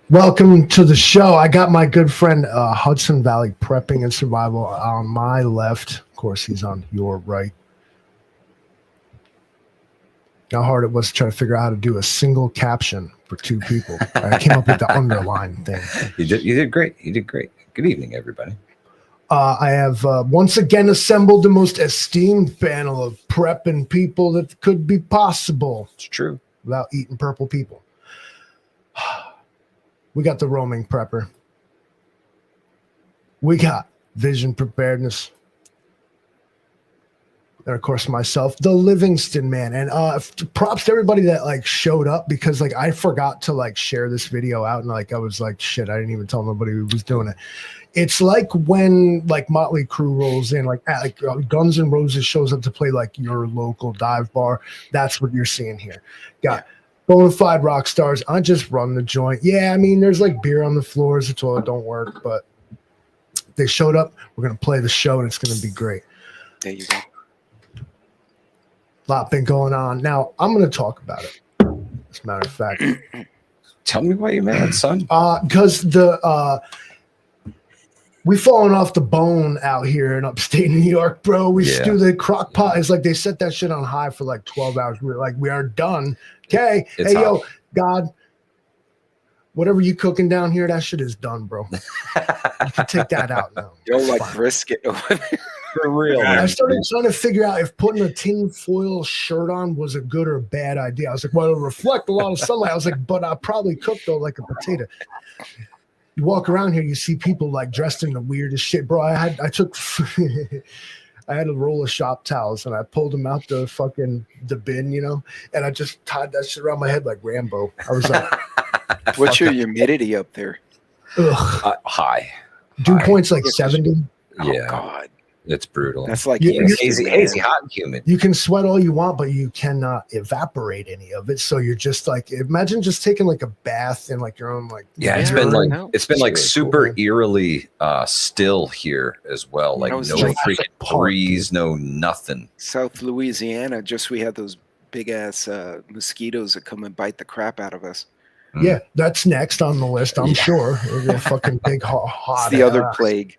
Welcome to the show. I got my good friend Hudson Valley Prepping and Survival on my left. Of course, he's on your right. How hard it was to try to figure out how to do a single caption for two people. I came up with the underline thing. You did great. You did great. Good evening, everybody. I have once again assembled the most esteemed panel of prepping people that could be possible. It's true. Without eating purple people. We got the roaming prepper. We got vision preparedness. And of course myself, the Livingston Man. And props to everybody that like showed up, because like I forgot to like share this video out, and like I was like, shit, I didn't even tell nobody who was doing it. It's like when like Motley Crue rolls in, like Guns N' Roses shows up to play like your local dive bar. That's what you're seeing here. Got bona fide rock stars. I just run the joint. Yeah, I mean, there's like beer on the floors. The toilet don't work, but they showed up. We're going to play the show, and it's going to be great. There you go. A lot been going on. Now, I'm going to talk about it, as a matter of fact. Tell me why you're mad, son. Because we've fallen off the bone out here in upstate New York, bro. We stew the crock pot. It's like they set that shit on high for like 12 hours. We're like, we are done. Okay. Hey, hot. Yo, God, whatever you cooking down here, that shit is done, bro. You can take that out now. You don't like brisket over there. For real. I started trying to figure out if putting a tin foil shirt on was a good or a bad idea. I was like, well, it'll reflect a lot of sunlight. I was like, but I probably cooked though like a potato. You walk around here, you see people like dressed in the weirdest shit, bro. I had a roll of shop towels, and I pulled them out the bin, you know, and I just tied that shit around my head like Rambo. I was like, what's your humidity up there? High. Dew point's like 70. Oh, God. It's brutal. That's like hazy, hot and humid. You can sweat all you want, but you cannot evaporate any of it. So you're just like, imagine just taking like a bath in like your own like. Yeah, it's been like super eerily still here as well. Like no freaking breeze, no nothing. South Louisiana, we had those big ass mosquitoes that come and bite the crap out of us. Yeah, that's next on the list, I'm sure. We're a fucking big hot. It's the other plague.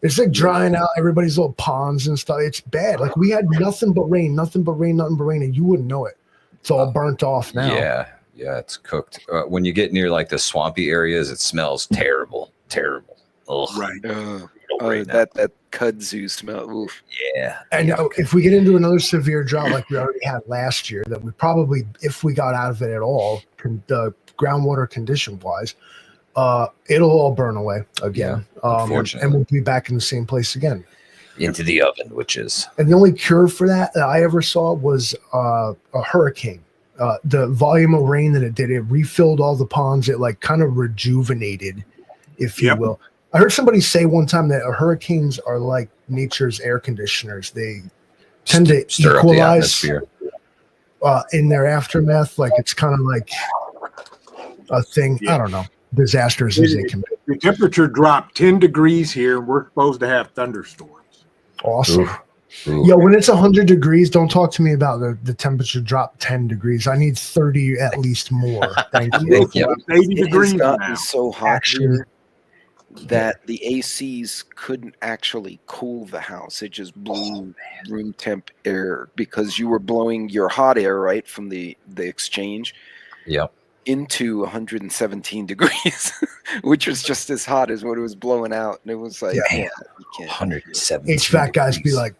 It's like drying out everybody's little ponds and stuff. It's bad. Like we had nothing but rain, and you wouldn't know it. It's all burnt off now. Yeah, it's cooked. When you get near like the swampy areas, it smells terrible. Ugh. Right. That kudzu smell. Oof. Yeah. And if we get into another severe drought like we already had last year, that we probably, if we got out of it at all, groundwater condition wise, it'll all burn away again. Unfortunately. And we'll be back in the same place again. Into the oven, which is. And the only cure for that I ever saw was a hurricane. The volume of rain that it did, it refilled all the ponds. It like kind of rejuvenated, if you will. I heard somebody say one time that hurricanes are like nature's air conditioners. They tend to stir equalize up the atmosphere. In their aftermath. Like it's kind of like a thing. I don't know. Disasters as they can be. The temperature dropped 10 degrees here. We're supposed to have thunderstorms. Awesome. Yeah, when it's 100 degrees, don't talk to me about the temperature drop 10 degrees. I need 30 at least more. Thank you. 80 degrees It's gotten now. so hot here that the ACs couldn't actually cool the house. It just blew room temp air because you were blowing your hot air right from the exchange. Yep. Into 117 degrees, which was just as hot as what it was blowing out. And it was like, man, 117. HVAC guys be like,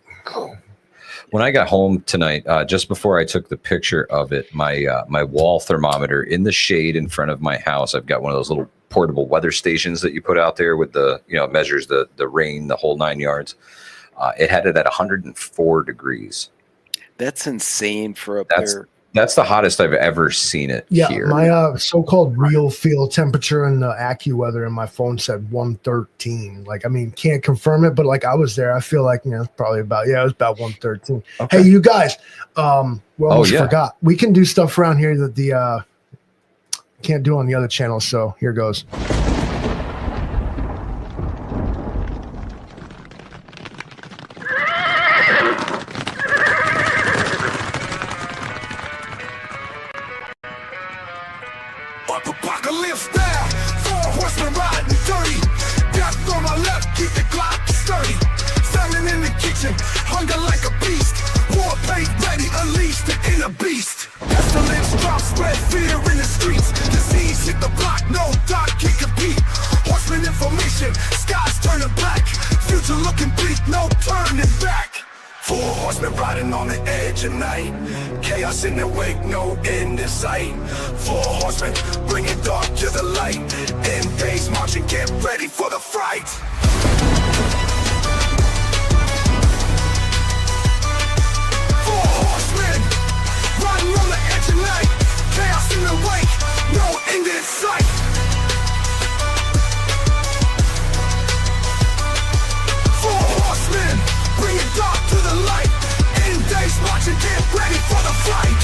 when I got home tonight, just before I took the picture of it, my wall thermometer in the shade in front of my house, I've got one of those little portable weather stations that you put out there with the, measures the rain, the whole 9 yards. It had it at 104 degrees. That's insane for up there. That's the hottest I've ever seen it here. My so-called real feel temperature in the AccuWeather in my phone said 113. Like, I mean, can't confirm it, but like I was there. I feel like, probably about, it was about 113. Okay. Hey, you guys, we almost forgot. We can do stuff around here that the can't do on the other channel. So here goes. turning black. Future looking bleak, no turning back. 4 horsemen riding on the edge of night. Chaos in their wake, no end in sight. 4 horsemen bringing dark to the light. End days marching, get ready for the fright. 4 horsemen riding on the edge of night. Chaos in their wake, no end in sight. 4 horsemen bringing dark to the light. End days marching, get ready for the fight.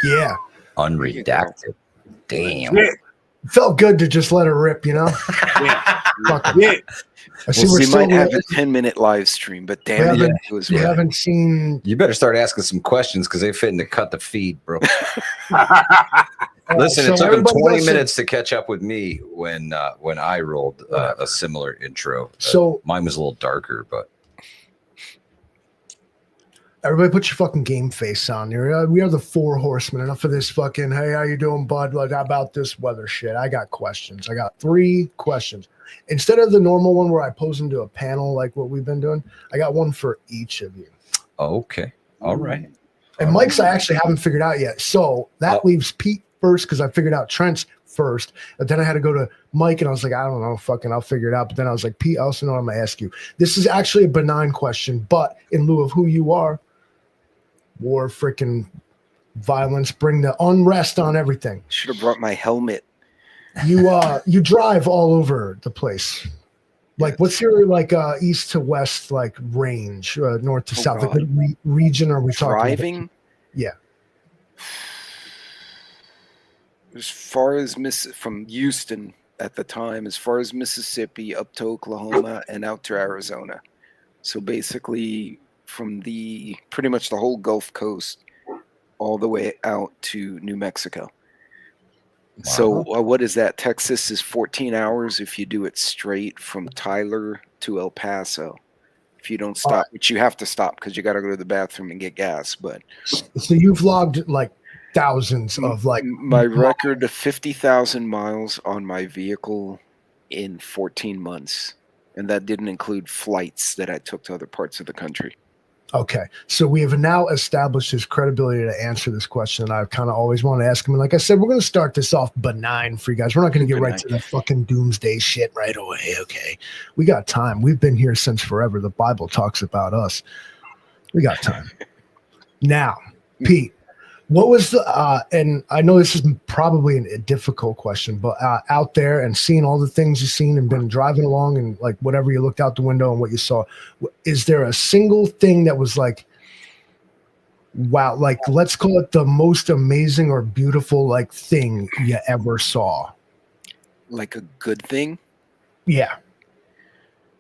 Yeah. Unredacted. Damn. Yeah. Felt good to just let it rip, you know? Fuck it. I see We still might have a 10-minute live stream, but damn it, it was You right. haven't seen. You better start asking some questions because they fit in to cut the feed, bro. Listen, So it took them everybody 20 else- minutes to catch up with me when I rolled a similar intro. So- mine was a little darker, but Everybody put your fucking game face on. We are the 4 horsemen. Enough of this fucking, hey, how you doing, bud? Like, how about this weather shit? I got questions. I got 3 questions. Instead of the normal one where I pose them to a panel like what we've been doing, I got one for each of you. okay. All right. And Mike's I actually haven't figured out yet. So that leaves Pete first because I figured out Trent's first. But then I had to go to Mike and I was like, I don't know, fucking I'll figure it out. But then I was like, Pete, I also know what I'm going to ask you. This is actually a benign question, but in lieu of who you are, war, freaking violence, bring the unrest on everything. Should have brought my helmet. You drive all over the place. Like, what's your like east to west like range, north to south? Like, what region are we talking about? Driving? Yeah. As far as from Houston at the time, as far as Mississippi, up to Oklahoma, and out to Arizona. So basically, from pretty much the whole Gulf Coast, all the way out to New Mexico. Wow. So what is that? Texas is 14 hours if you do it straight from Tyler to El Paso. If you don't stop, which you have to stop because you got to go to the bathroom and get gas. But so you've logged like thousands of like my record of 50,000 miles on my vehicle in 14 months. And that didn't include flights that I took to other parts of the country. Okay, so we have now established his credibility to answer this question, and I've kind of always wanted to ask him. And like I said, we're going to start this off benign for you guys. We're not going to get right to the fucking doomsday shit right away, okay? We got time. We've been here since forever. The Bible talks about us. We got time. Now, Pete, what was the, and I know this is probably a difficult question, but out there and seeing all the things you've seen and been driving along and like whatever you looked out the window and what you saw, is there a single thing that was like, wow, like let's call it the most amazing or beautiful like thing you ever saw? Like a good thing? Yeah.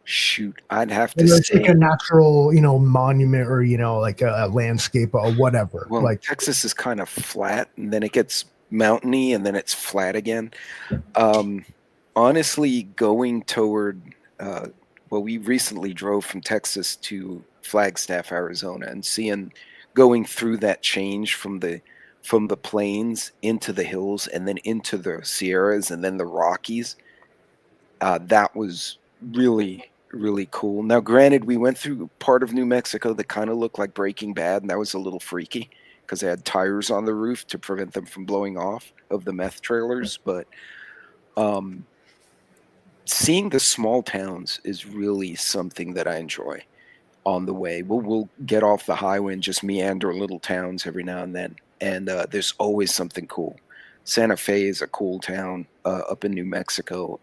Shoot, I'd have to it's say like a natural, monument or, like a landscape or whatever. Well, like Texas is kind of flat and then it gets mountainy and then it's flat again. Honestly, going toward, we recently drove from Texas to Flagstaff, Arizona, and going through that change from the plains into the hills and then into the Sierras and then the Rockies. That was really, really cool. Now, granted, we went through part of New Mexico that kind of looked like Breaking Bad, and that was a little freaky because they had tires on the roof to prevent them from blowing off of the meth trailers. But seeing the small towns is really something that I enjoy on the way. We'll get off the highway and just meander little towns every now and then, and there's always something cool. Santa Fe is a cool town up in New Mexico.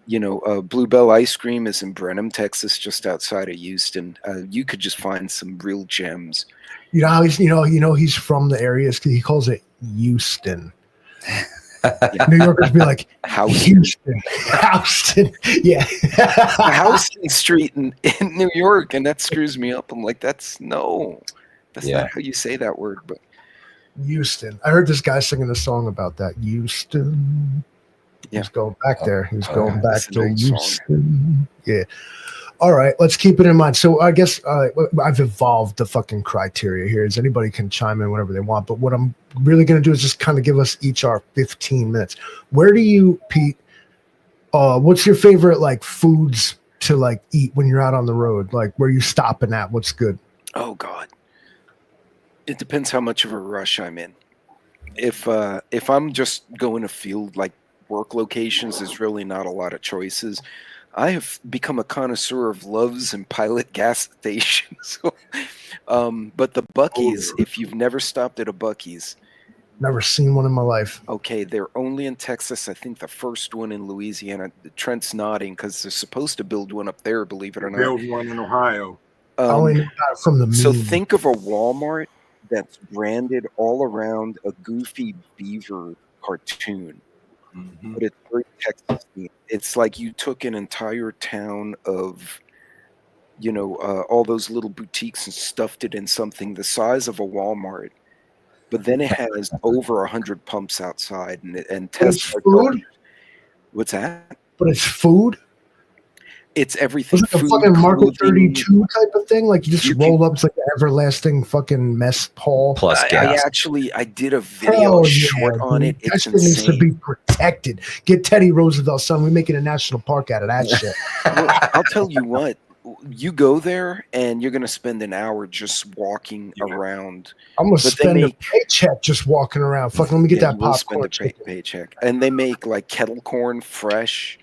Bluebell Ice Cream is in Brenham, Texas, just outside of Houston. You could just find some real gems. He's from the areas because he calls it Houston. Yeah. New Yorkers be like Houston. Yeah. Houston Street in New York, and that screws me up. I'm like, that's not how you say that word. But Houston. I heard this guy singing a song about that. Houston. He's going back there. He's going back that's an to old song. Houston. Yeah. All right, let's keep it in mind. So I guess I've evolved the fucking criteria here. Is anybody can chime in whenever they want, but what I'm really going to do is just kind of give us each our 15 minutes. Where do you, Pete? What's your favorite like foods to like eat when you're out on the road? Like where you stopping at? What's good? Oh God, it depends how much of a rush I'm in. If I'm just going to field like work locations, there's really not a lot of choices. I have become a connoisseur of Loves and Pilot gas stations. But the Buc-ee's, if you've never stopped at a Buc-ee's, Never seen one in my life. okay, they're only in Texas. I think the first one in Louisiana. Trent's nodding because they're supposed to build one up there, believe it or not. Build one in Ohio. I only know about it from the meme. So think of a Walmart that's branded all around a goofy beaver cartoon. Mhm. But it's very Texas themed. It's like you took an entire town of, all those little boutiques and stuffed it in something the size of a Walmart. But then it has over 100 pumps outside and But it's tests. food. What's that? But it's food. It's everything. Was it a Food, fucking Market clothing. 32 type of thing? Like you just You roll up, it's like an everlasting fucking mess hall. Plus I gas. I did a video Hell short on dude. it. That It's shit needs to insane. be protected. Get Teddy Roosevelt's son. We're making a national park out of that shit. Well, I'll tell you what. You go there and you're going to spend an hour just walking around. I'm gonna But they spend make- a paycheck just walking around. Fuck, let me get Yeah, that you will spend popcorn. a chicken. paycheck. And they make like kettle corn fresh,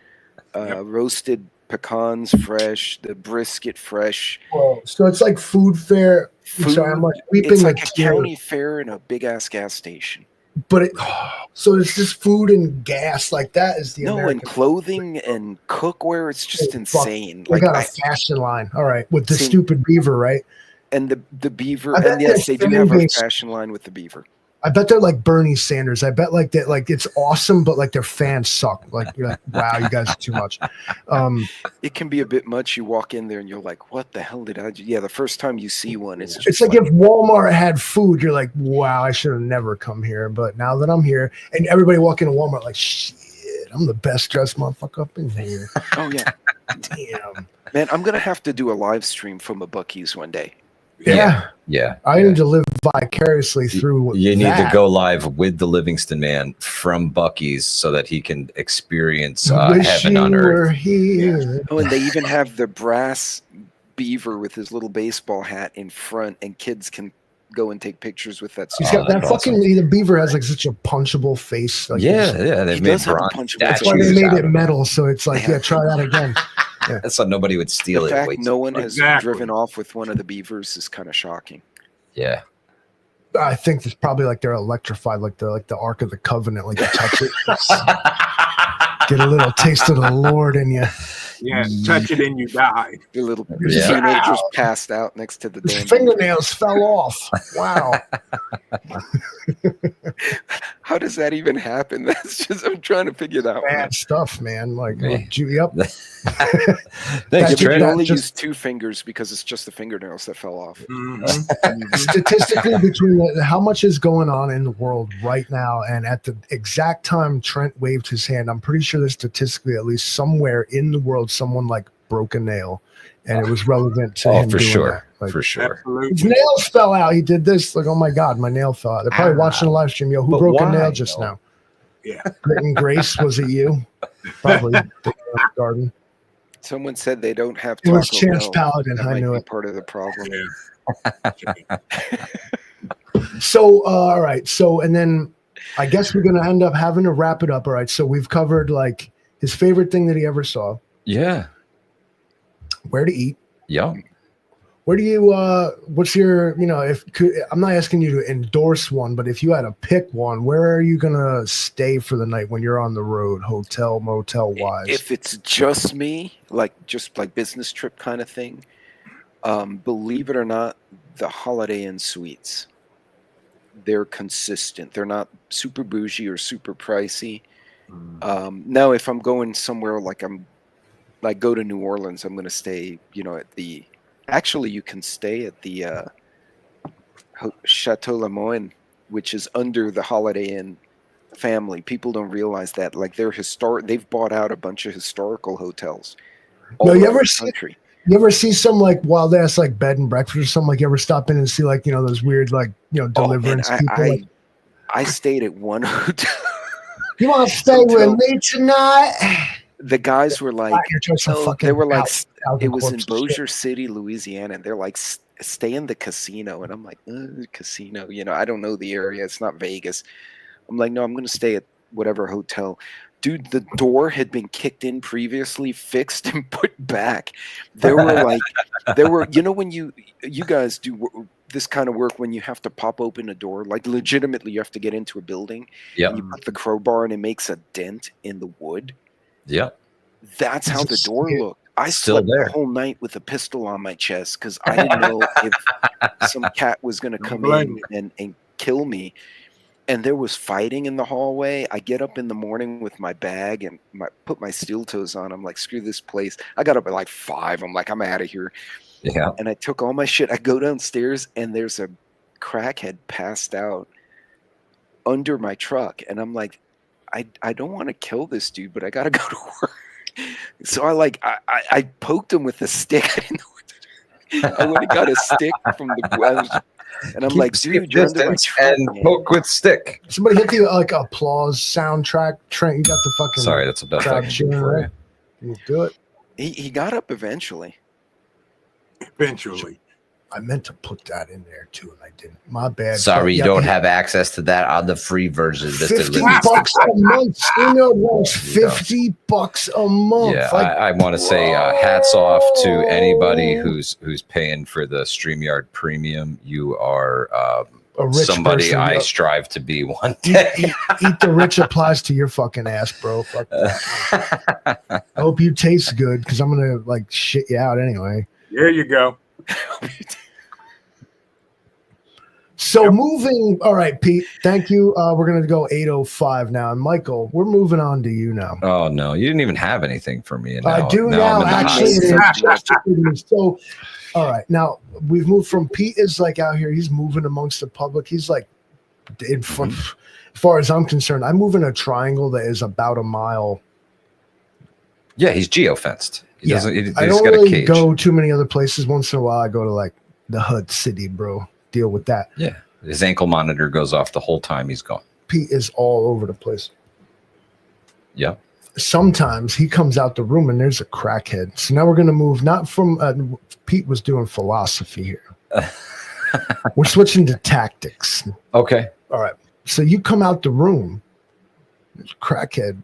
roasted pecans fresh, the brisket fresh. Whoa. So it's like food fair. Food, Sorry, I'm like weeping it's like a tear. county fair in a big ass gas station. But it, so it's just food and gas. Like that is the No, and American. clothing and cookware. It's just Oh, fuck. insane. They Like got a fashion line. All right, with the See- stupid beaver, right? and the beaver. I bet And yes, their they do have a fan base- fashion line with the beaver. I bet they're like Bernie Sanders. I bet like that, like it's awesome, but like their fans suck. Like you're like, wow, you guys are too much. It can be a bit much. You walk in there and you're like, "What the hell did I do?" Yeah, the first time you see one, it's just It's like if Walmart had food, you're like, wow, I should have never come here. But now that I'm here, and everybody walk into Walmart like, shit, I'm the best dressed motherfucker up in here. oh yeah, Damn. man, I'm gonna have to do a live stream from a Buc-ee's one day. Yeah. Yeah. I need to live vicariously through. You need to that. go live with the Livingston Man from Buc-ee's so that he can experience Wish heaven you on were earth. here. Oh, and they even have the brass beaver with his little baseball hat in front, and kids can go and take pictures with that. He's Oh, got that that's fucking. The beaver has like such a punchable face. Like Yeah, it's- yeah. They've He made does have a bronze punchable That's why they statues made out it of metal. So it's like, yeah, try that again. That's so nobody would steal The it. fact Wait, no one has Exactly. driven off with one of the beavers is kind of shocking. yeah. I think it's probably like they're electrified, like the Ark of the Covenant. Like you touch it, get a little taste of the Lord in you. Yeah, touch it and you die. The little Yeah. teenagers passed out next to the His damn. fingernails fell off. Wow. How does that even happen? That's just I'm trying to figure that one out. Bad stuff, man. Like, Hey. yep. Thanks, Yeah, but Trent. you only just- use two fingers because it's just the fingernails that fell off. Mhm. Statistically, between how much is going on in the world right now, and at the exact time Trent waved his hand, I'm pretty sure that statistically, at least somewhere in the world, someone like broke a nail, and it was relevant to him for doing sure. that. Like, For sure. his Absolutely. nails fell out. He did this. Like, oh my god, my nail fell out. They're probably watching the live stream. Yo, who But broke a why, nail just though? now? Yeah. Grit and Grace, was it you? Probably. The garden. Someone said they don't have It was Taco Chance Bell. Paladin. That I might knew be it. part of the problem. Yeah. So, all right. So, and then I guess we're gonna end up having to wrap it up. All right. So we've covered like his favorite thing that he ever saw, Yeah. where to eat. Yeah. Where do you? What's your? I'm not asking you to endorse one, but if you had to pick one, where are you gonna stay for the night when you're on the road, hotel, motel wise? If it's just me, just like business trip kind of thing, believe it or not, the Holiday Inn suites, they're consistent. They're not super bougie or super pricey. Now, if I'm going somewhere go to New Orleans, I'm going to stay, at the. Actually, you can stay at the Chateau Lemoyne which is under the Holiday Inn family. People don't realize that. Like they've bought out a bunch of historical hotels all over the country. You ever see some like wild ass like bed and breakfast or something? Like you ever stop in and see like, you know, those weird like, you know, deliverance people? I stayed at one hotel. You want to stay with me tonight? The guys were like, they were like, it was in Bossier City, Louisiana, and they're like, stay in the casino. And I'm like, casino, you know, I don't know the area. It's not Vegas. I'm like, no, I'm going to stay at whatever hotel. Dude, the door had been kicked in previously, fixed, and put back. There were, you know, when you guys do this kind of work, when you have to pop open a door, like legitimately you have to get into a building. Yeah. You put the crowbar and it makes a dent in the wood. Yeah. That's how the door looked. I slept the whole night with a pistol on my chest because I didn't know if some cat was going to come in and kill me. And there was fighting in the hallway. I get up in the morning with my bag and put my steel toes on. I'm like, screw this place. I got up at like 5. I'm like, I'm out of here. Yeah. And I took all my shit. I go downstairs and there's a crackhead passed out under my truck. And I'm like, I don't want to kill this dude, but I got to go to work. So I poked him with a stick. I didn't know what to do. I went and got a stick from the ground. And I'm like, dude, you're under my truck, and poke with stick. Somebody hit the like applause soundtrack. Trent, you got the fucking. Sorry, that's the best I can do for you. You do it. He got up eventually. Eventually. I meant to put that in there too, and I didn't. My bad. Sorry, you don't have access to that on the free version. $50 a month. You know what? $50 a month. Yeah, I want to say hats off to anybody who's paying for the StreamYard Premium. You are somebody person, I strive to be one day. Eat the rich applies to your fucking ass, bro. Fuck that. I hope you taste good because I'm gonna like shit you out anyway. There you go. So moving, all right, Pete, thank you. We're going to go 8:05 now. And Michael, we're moving on to you now. Oh, no, you didn't even have anything for me. And I do now, actually. So, all right, now we've moved from Pete is like out here. He's moving amongst the public. He's like, in front, as far as I'm concerned, I move in a triangle that is about a mile. Yeah, he's geofenced. I don't really go too many other places. Once in a while, I go to like the HUD city, bro. Deal with that. Yeah. His ankle monitor goes off the whole time he's gone. Pete is all over the place. Yeah. Sometimes he comes out the room and there's a crackhead. So now we're going to move not from Pete was doing philosophy here. We're switching to tactics. Okay. All right. So you come out the room. There's a crackhead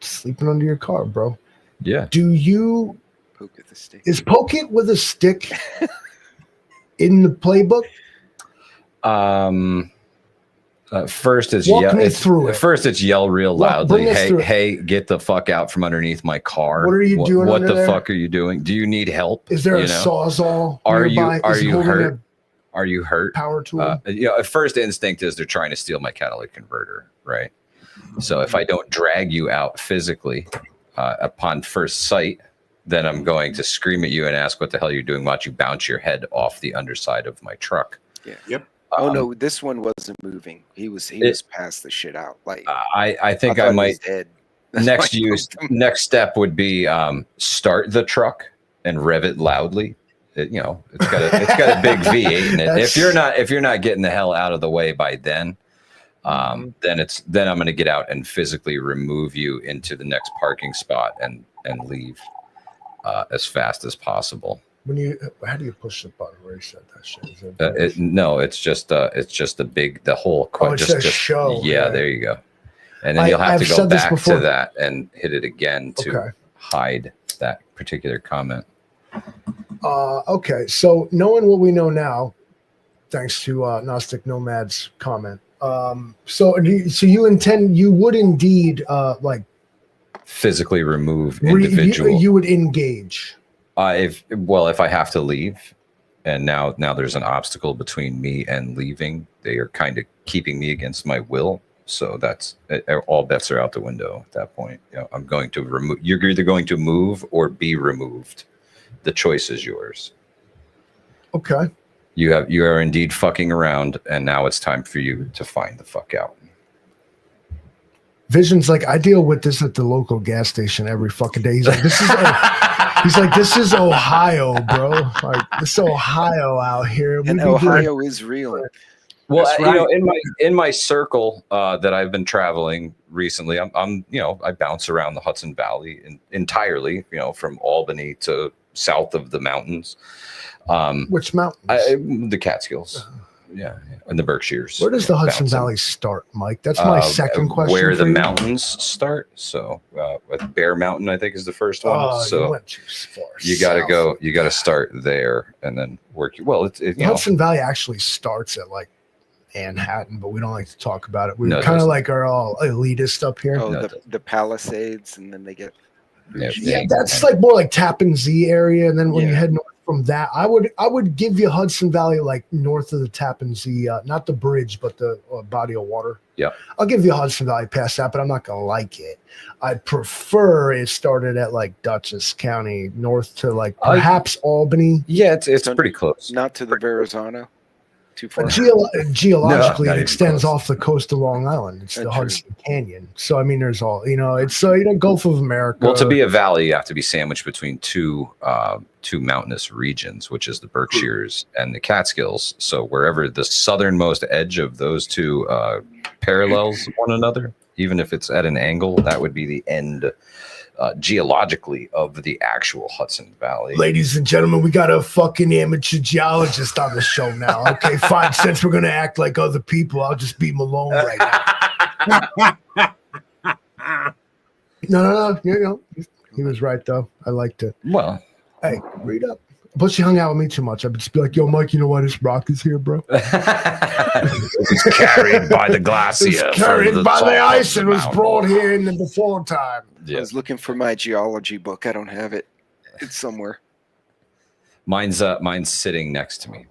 sleeping under your car, bro. Yeah. Do you poke with a stick? Is poke it with a stick in the playbook? First it's yell real loudly. Hey, get the fuck out from underneath my car. What are you doing? What the fuck are you doing? Do you need help? Is there a sawzall? Are you hurt? Are you hurt? Power tool. First instinct is they're trying to steal my catalytic converter, right? So if I don't drag you out physically upon first sight, then I'm going to scream at you and ask what the hell you're doing. Watch you bounce your head off the underside of my truck. Yeah. Yep. No, this one wasn't moving. He was past the shit out. Like I think I might. Next step would be start the truck and rev it loudly. It's got a big V8 in it. If you're not getting the hell out of the way by then I'm going to get out and physically remove you into the next parking spot and leave as fast as possible. How do you push the button where you said that shit? It's just the whole show. Yeah, there you go. And then you'll have to go back to that and hit it again to hide that particular comment. Okay, so knowing what we know now, thanks to Gnostic Nomad's comment. So you would indeed like physically remove individual. You would engage. If I have to leave, and now there's an obstacle between me and leaving, they are kind of keeping me against my will. So that's all bets are out the window at that point. I'm going to remove. You're either going to move or be removed. The choice is yours. Okay. You are indeed fucking around, and now it's time for you to find the fuck out. Vision's like, I deal with this at the local gas station every fucking day. He's like, this is Ohio, bro. Like, this Ohio out here. And Ohio is real. Well, That's you know, right. in my circle that I've been traveling recently, I'm you know, I bounce around the Hudson Valley entirely, you know, from Albany to south of the mountains. Which mountains? The Catskills, yeah, and the Berkshires. Where does the Hudson bouncing. Valley start, Mike? That's my second question. Where the for you. mountains start. So, with Bear Mountain, I think, is the first one. Oh, so you went too far. you got to south. go. You got to start there and then work. Well, you know, Hudson Valley actually starts at like Manhattan, but we don't like to talk about it. We No, it kind of doesn't. like are all elitist up here. Oh, No, the Palisades, and then they get Yeah, that's like more like Tappan Zee area, and then when you Yeah. head north from that, I would give you Hudson Valley like north of the Tappan Zee, not the bridge, but the body of water. Yeah. I'll give you Hudson Valley past that, but I'm not gonna like it. I'd prefer it started at like Dutchess County, north to like perhaps Albany. yeah, it's So- pretty close. not to the Verrazano. Too far. But geologically, not it even extends close. off the coast of Long Island. It's the True. Hudson Canyon. So I mean, there's all it's Gulf of America. Well, to be a valley, you have to be sandwiched between two mountainous regions, which is the Berkshires and the Catskills. So wherever the southernmost edge of those two parallels one another, even if it's at an angle, that would be the end geologically of the actual Hudson Valley. Ladies and gentlemen, we got a fucking amateur geologist on the show now. Okay, fine. Since we're gonna act like other people, I'll just be Malone right now. No. He was right though. I liked it. Well, Hey, read up. Plus, you hung out with me too much. I'd just be like, "Yo, Mike, you know why this rock is here, bro? it's carried by the glacier. It's carried from by top the of ice the and was mountain. brought here in the before time." I was looking for my geology book. I don't have it. It's somewhere. Mine's sitting next to me.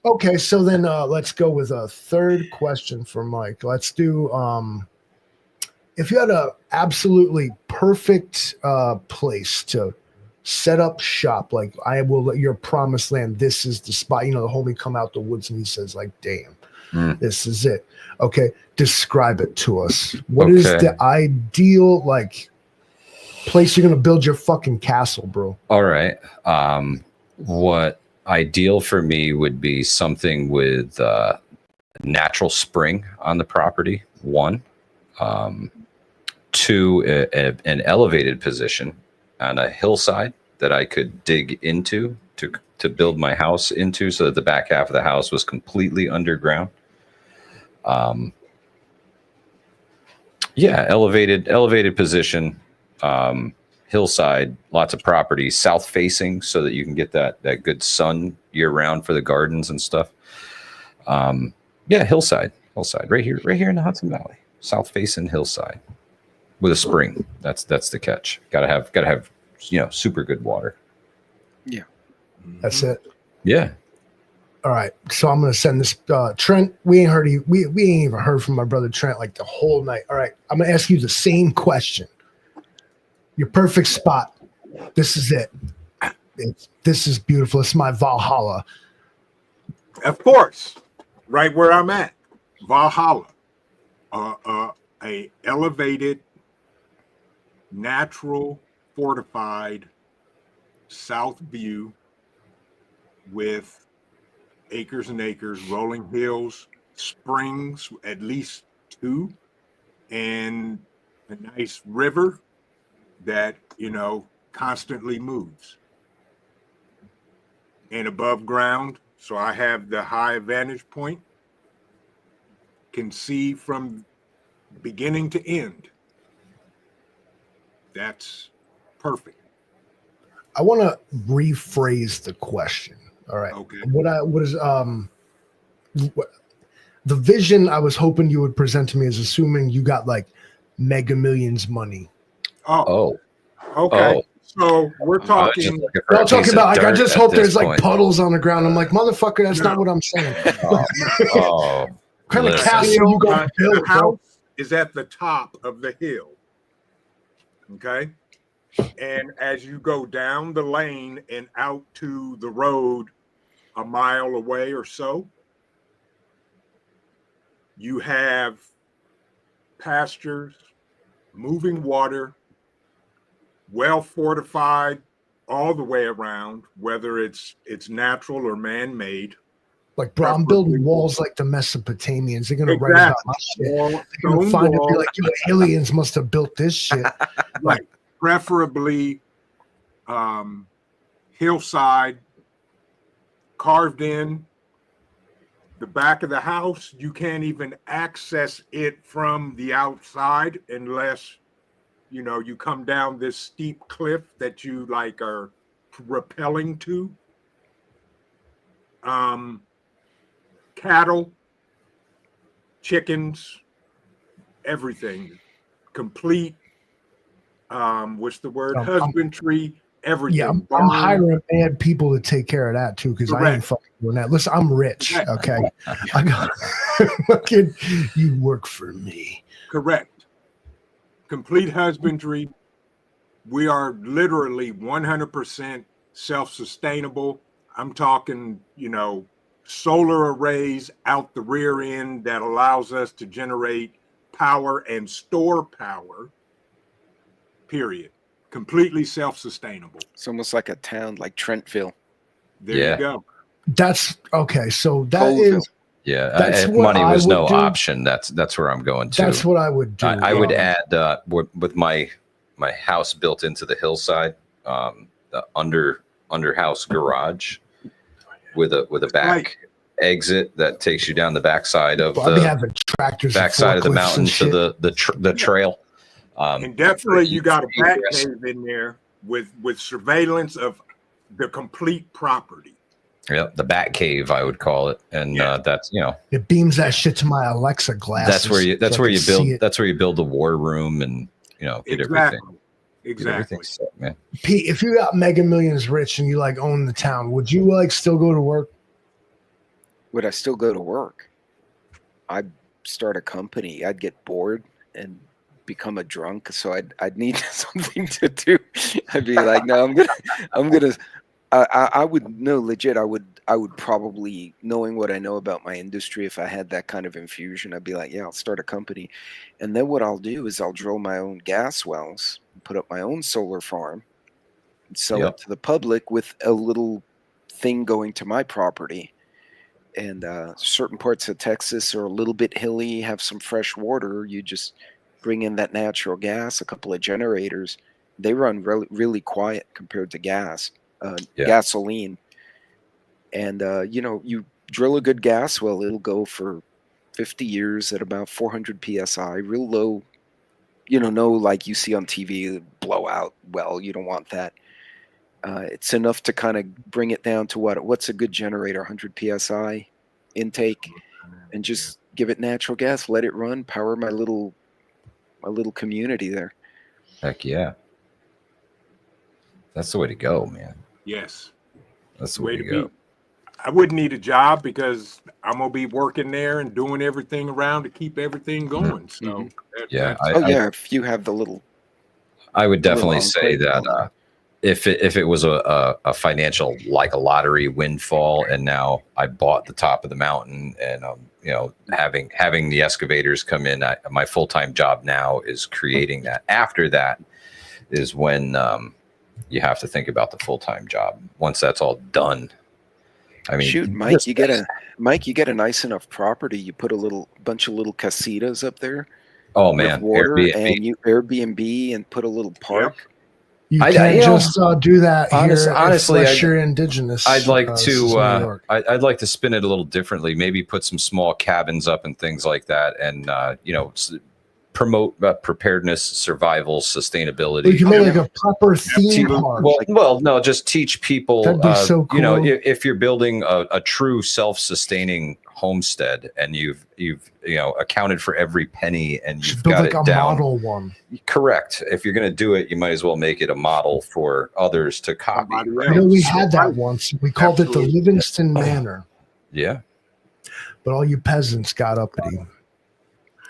Okay, so then let's go with a third question for Mike. Let's do if you had a absolutely perfect place to set up shop, like I will let your promised land, this is the spot. You know, the homie come out the woods and he says, like, damn, this is it. Okay, describe it to us. What is the ideal like place you're gonna build your fucking castle, bro? All right. What ideal for me would be something with natural spring on the property. One, two, an elevated position on a hillside that I could dig into to build my house into, so that the back half of the house was completely underground. Yeah, elevated position. Hillside, lots of property, south facing, so that you can get that good sun year round for the gardens and stuff. Yeah, hillside, right here in the Hudson Valley, south facing hillside with a spring. That's the catch. Gotta have super good water. Yeah, That's it. Yeah. All right, so I'm gonna send this Trent. We ain't even heard from my brother Trent like the whole night. All right, I'm gonna ask you the same question. Your perfect spot. This is it. This is beautiful. It's my Valhalla. Of course, right where I'm at, Valhalla, a elevated, natural, fortified south view with acres and acres, rolling hills, springs, at least two, and a nice river that constantly moves, and above ground. So I have the high vantage point, can see from beginning to end. That's perfect. I want to rephrase the question. All right. Okay. What is the vision I was hoping you would present to me is assuming you got like Mega Millions money. Oh, Oh, okay. So we're talking. I'm talking about like I just hope there's like puddles on the ground. I'm like, motherfucker, that's not what I'm saying. Oh, What kind of listen. castle you gonna build, The bro? house is at the top of the hill. Okay. And as you go down the lane and out to the road a mile away or so, you have pastures, moving water, well fortified all the way around, whether it's natural or man-made. Like, bro, I'm building walls like the Mesopotamians. They're gonna write about my shit. They're gonna find it, be like, you aliens must have built this shit. Right. Preferably hillside, carved in. The back of the house, you can't even access it from the outside unless, you know, you come down this steep cliff that you like are rappelling to. Cattle, chickens, everything, complete. What's the word? Husbandry, everything. Yeah, I'm hiring bad people to take care of that too, because I ain't fucking doing that. Listen, I'm rich, okay? I got fucking, you work for me. Correct. Complete husbandry. We are literally 100% self-sustainable. I'm talking, you know, solar arrays out the rear end that allows us to generate power and store power, period. Completely self-sustainable. It's almost like a town like Trentville. There Yeah. you go. That's okay. So that Colville. is Yeah, money was no option. That's where I'm going to. That's what I would do. I would add with my house built into the hillside, the under house garage with a back exit that takes you down the backside of I'll be having tractors, backside of the mountain to the trail. And definitely you got a back cave in there with surveillance of the complete property. Yeah, the Bat Cave, I would call it, and that's, you know, it beams that shit to my Alexa glasses. That's where you build. That's where you build the war room, and you know, get everything. Exactly. Get everything set, man. Pete, if you got Mega Millions rich and you like own the town, would you like still go to work? Would I still go to work? I'd start a company. I'd get bored and become a drunk, so I'd need something to do. I'd be like, no, I'm gonna. I would no legit. I would probably, knowing what I know about my industry, if I had that kind of infusion, I'd be like, yeah, I'll start a company, and then what I'll do is I'll drill my own gas wells, put up my own solar farm, and sell it to the public with a little thing going to my property. And certain parts of Texas are a little bit hilly, have some fresh water. You just bring in that natural gas, a couple of generators. They run really quiet compared to gasoline. And, you know, you drill a good gas well, it'll go for 50 years at about 400 PSI, real low, you know, no like you see on TV, blowout well, you don't want that. It's enough to kind of bring it down to what's a good generator, 100 PSI intake, and just give it natural gas, let it run, power my little community there. Heck yeah. That's the way to go, man. Yes. That's the way to go. I wouldn't need a job because I'm going to be working there and doing everything around to keep everything going. So, if you have the little. I would definitely say that if it was a financial, like a lottery windfall, and now I bought the top of the mountain, and you know, having the excavators come in, my full-time job now is creating that. After that is when you have to think about the full-time job. Once that's all done, I mean, shoot, Mike, you get a nice enough property. You put a bunch of little casitas up there. Oh man, water, Airbnb. and you Airbnb and put a little park. You can't just do that here. Honestly, you're indigenous. I'd like to. I'd like to spin it a little differently. Maybe put some small cabins up and things like that, and you know, promote preparedness, survival, sustainability. You can make like a proper theme park. Well, no, just teach people. That'd be so cool. You know, if you're building a true self-sustaining homestead, and you've you know, accounted for every penny, and you've got it down. Model one. Correct. If you're going to do it, you might as well make it a model for others to copy. You know, we had that once. We called it the Livingston Manor. Yeah. But all you peasants got uppity.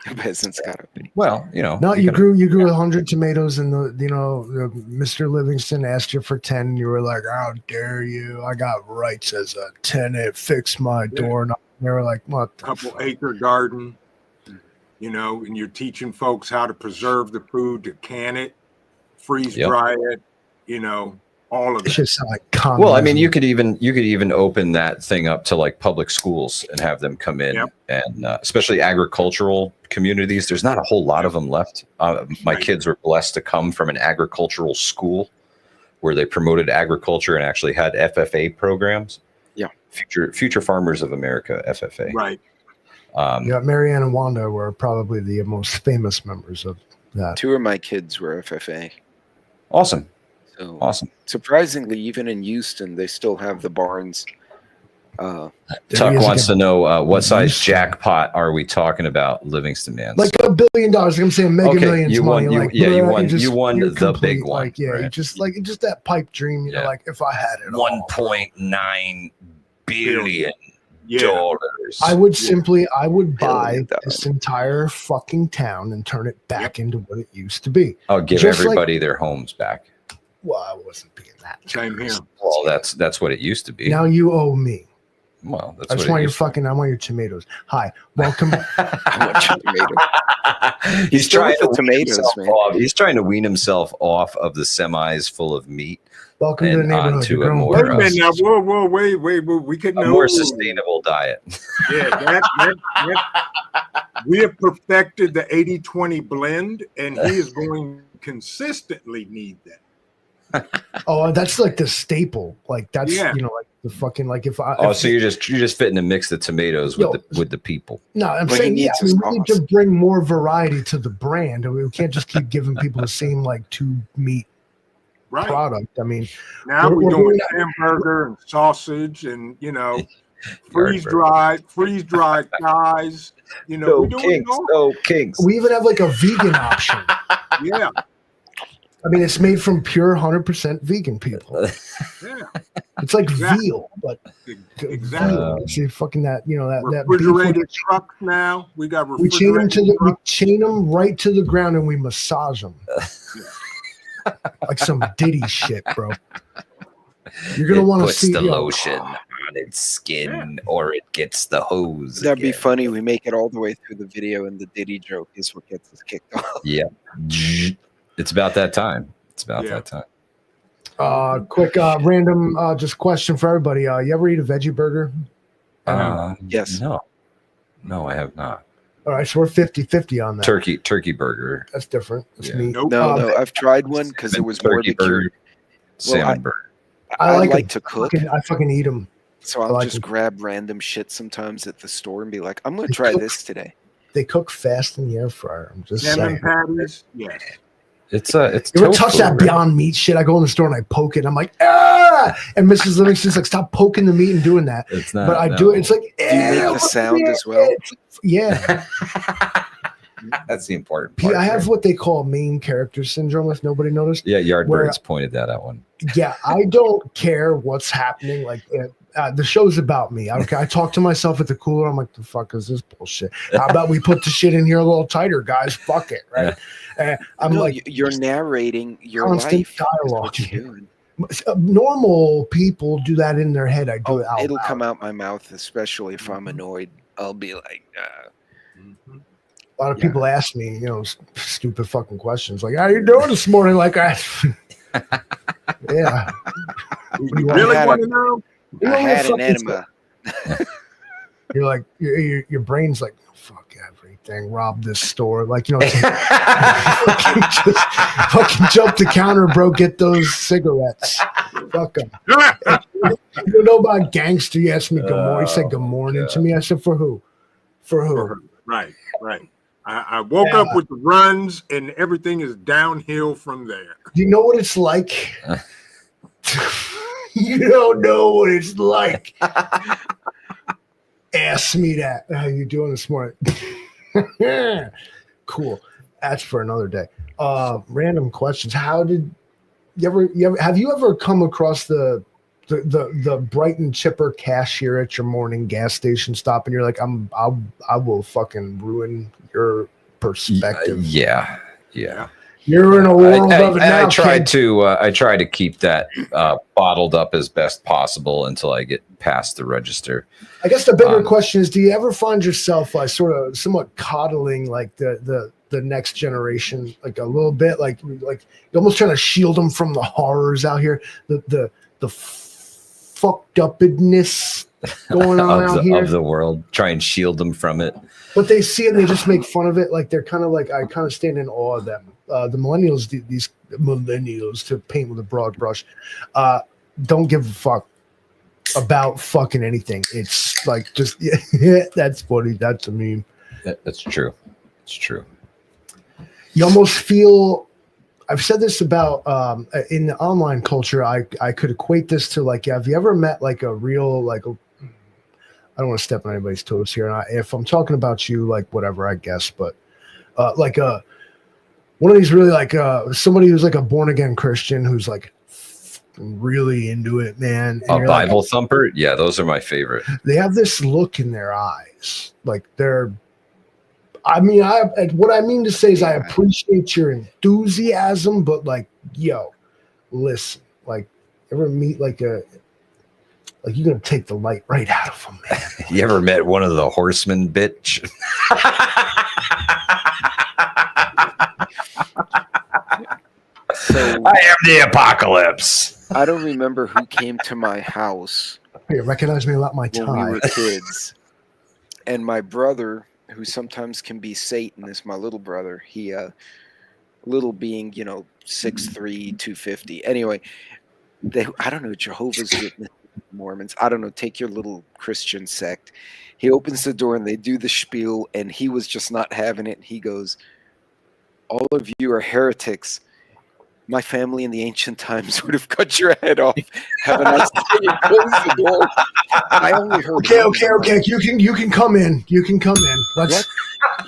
The peasants got uppity. Well, you know. No, you grew 100 tomatoes, and Mr. Livingston asked you for 10. And you were like, "How dare you? I got rights as a tenant. Fix my door." And they were like, "What?" Couple acre garden, and you're teaching folks how to preserve the food, to can it, freeze dry it, all of It's that. just like well, I mean, you could even open that thing up to like public schools and have them come in, and especially agricultural communities. There's not a whole lot of them left. My kids were blessed to come from an agricultural school where they promoted agriculture and actually had FFA programs. Yeah, Future Farmers of America, FFA. Right. Marianne and Wanda were probably the most famous members of that. 2 of my kids were FFA. Awesome. So awesome. Surprisingly, even in Houston, they still have the barns. Tuck wants to know what size jackpot are we talking about, Livingston Man? Like $1 billion. I'm saying Mega Millions you won, money. you won the complete, big one. Like, right? just that pipe dream. Like if I had it, $1.9 billion. I would buy this entire fucking town and turn it back into what it used to be. I'll give everybody their homes back. Well, I wasn't being that. Same here. Well, that's what it used to be. Now you owe me. Well, that's I just want I want your tomatoes. Hi, welcome. I want your tomatoes. He's trying to tomatoes, man. He's trying to wean himself off of the semis full of meat. Welcome to the neighborhood. Onto a more, wait, we could know more sustainable diet. Yeah, we have perfected the 80-20 blend, and he is going to consistently need that. Oh, that's like the staple. Like that's like the fucking if I. So you're just fitting to mix the tomatoes with the people. No, I'm saying we need to bring more variety to the brand. We can't just keep giving people the same like 2 meat product. I mean, now we're doing hamburger and sausage and freeze dried thighs. Kings. We even have like a vegan option. Yeah. I mean, it's made from pure 100% vegan people. Yeah. It's like veal, but exactly. See, fucking that refrigerated trucks now. We got we chain them right to the ground and we massage them. Like some Diddy shit, bro. You're gonna want to see the lotion on its skin, or it gets the hose. That'd be funny. We make it all the way through the video, and the Diddy joke is what gets us kicked off. Yeah, it's about that time. That time. Quick, random, just question for everybody. You ever eat a veggie burger? Yes. No, I have not. All right, so we're 50-50 on that. Turkey burger. That's different. That's meat. Nope. No, I've tried one because it was turkey burger, salmon burger. I like to cook. I fucking eat them. So I'll just grab random shit sometimes at the store and be like, I'm going to try this today. They cook fast in the air fryer. I'm just saying. Patties, yes. It's you ever touch that Beyond Meat shit? I go in the store and I poke it. I'm like, ah! And Mrs. Livingston's like, stop poking the meat and doing that. It's not. But I do it. It's like, do you make the sound as well? Yeah. That's the important part. I have what they call main character syndrome, if nobody noticed. Yeah, Yardbirds pointed that out one. Yeah, I don't care what's happening. Like, the show's about me. I talk to myself at the cooler. I'm like, the fuck is this bullshit? How about we put the shit in here a little tighter, guys? Fuck it, right? I'm like, you're narrating your constant life. Dialogue. Normal people do that in their head. I do it out It'll loud. come out my mouth, especially if I'm annoyed. I'll be like, A lot of people ask me, stupid fucking questions like, "How you doing this morning?" Like, yeah. You really want to know? I had an enema. You're like, your brain's like, fuck everything. Rob this store, like fucking jump the counter, bro. Get those cigarettes. Fuck them. You don't know about gangster? You asked me good morning. You said good morning to me. I said, for who? For who? Right. I woke up with the runs, and everything is downhill from there. Do you know what it's like? You don't know what it's like. Ask me that. How you doing this morning? Cool. That's for another day. Random questions. How did have you ever come across the the bright and chipper cashier at your morning gas station stop, and you're like, I will fucking ruin your perspective. Yeah. You're in a world of it now. I try to keep that bottled up as best possible until I get past the register. I guess the bigger question is, do you ever find yourself somewhat coddling like the next generation, like a little bit, like you're almost trying to shield them from the horrors out here, the fucked upness going on out here of the world, try and shield them from it. But they see it and they just make fun of it. Like they're kind of like, I kind of stand in awe of them. The millennials, these millennials, to paint with a broad brush, don't give a fuck about fucking anything. It's like just that's funny. That's a meme. That's true. It's true. You almost feel. I've said this about in the online culture. I could equate this to like, have you ever met like a real like? I don't want to step on anybody's toes here. And if I'm talking about you, like whatever, I guess, but like one of these really like somebody who's like a born again Christian who's like really into it, man. And a Bible thumper, yeah, those are my favorite. They have this look in their eyes, like they're. I mean, what I mean to say is I appreciate your enthusiasm, but like, yo, listen, like, ever meet like you're gonna take the light right out of them, man. You ever met one of the horsemen, bitch? So, I am the apocalypse. I don't remember who came to my house. You recognize me a lot, my tie. When we were kids, and my brother, who sometimes can be Satan, is my little brother. He, little being, 6'3", 250. Anyway, I don't know, Jehovah's Witness, Mormons. I don't know. Take your little Christian sect. He opens the door and they do the spiel, and he was just not having it. He goes, "All of you are heretics. My family in the ancient times would have cut your head off." Have a nice day. And close the door. I only heard. Okay. You can come in. You can come in.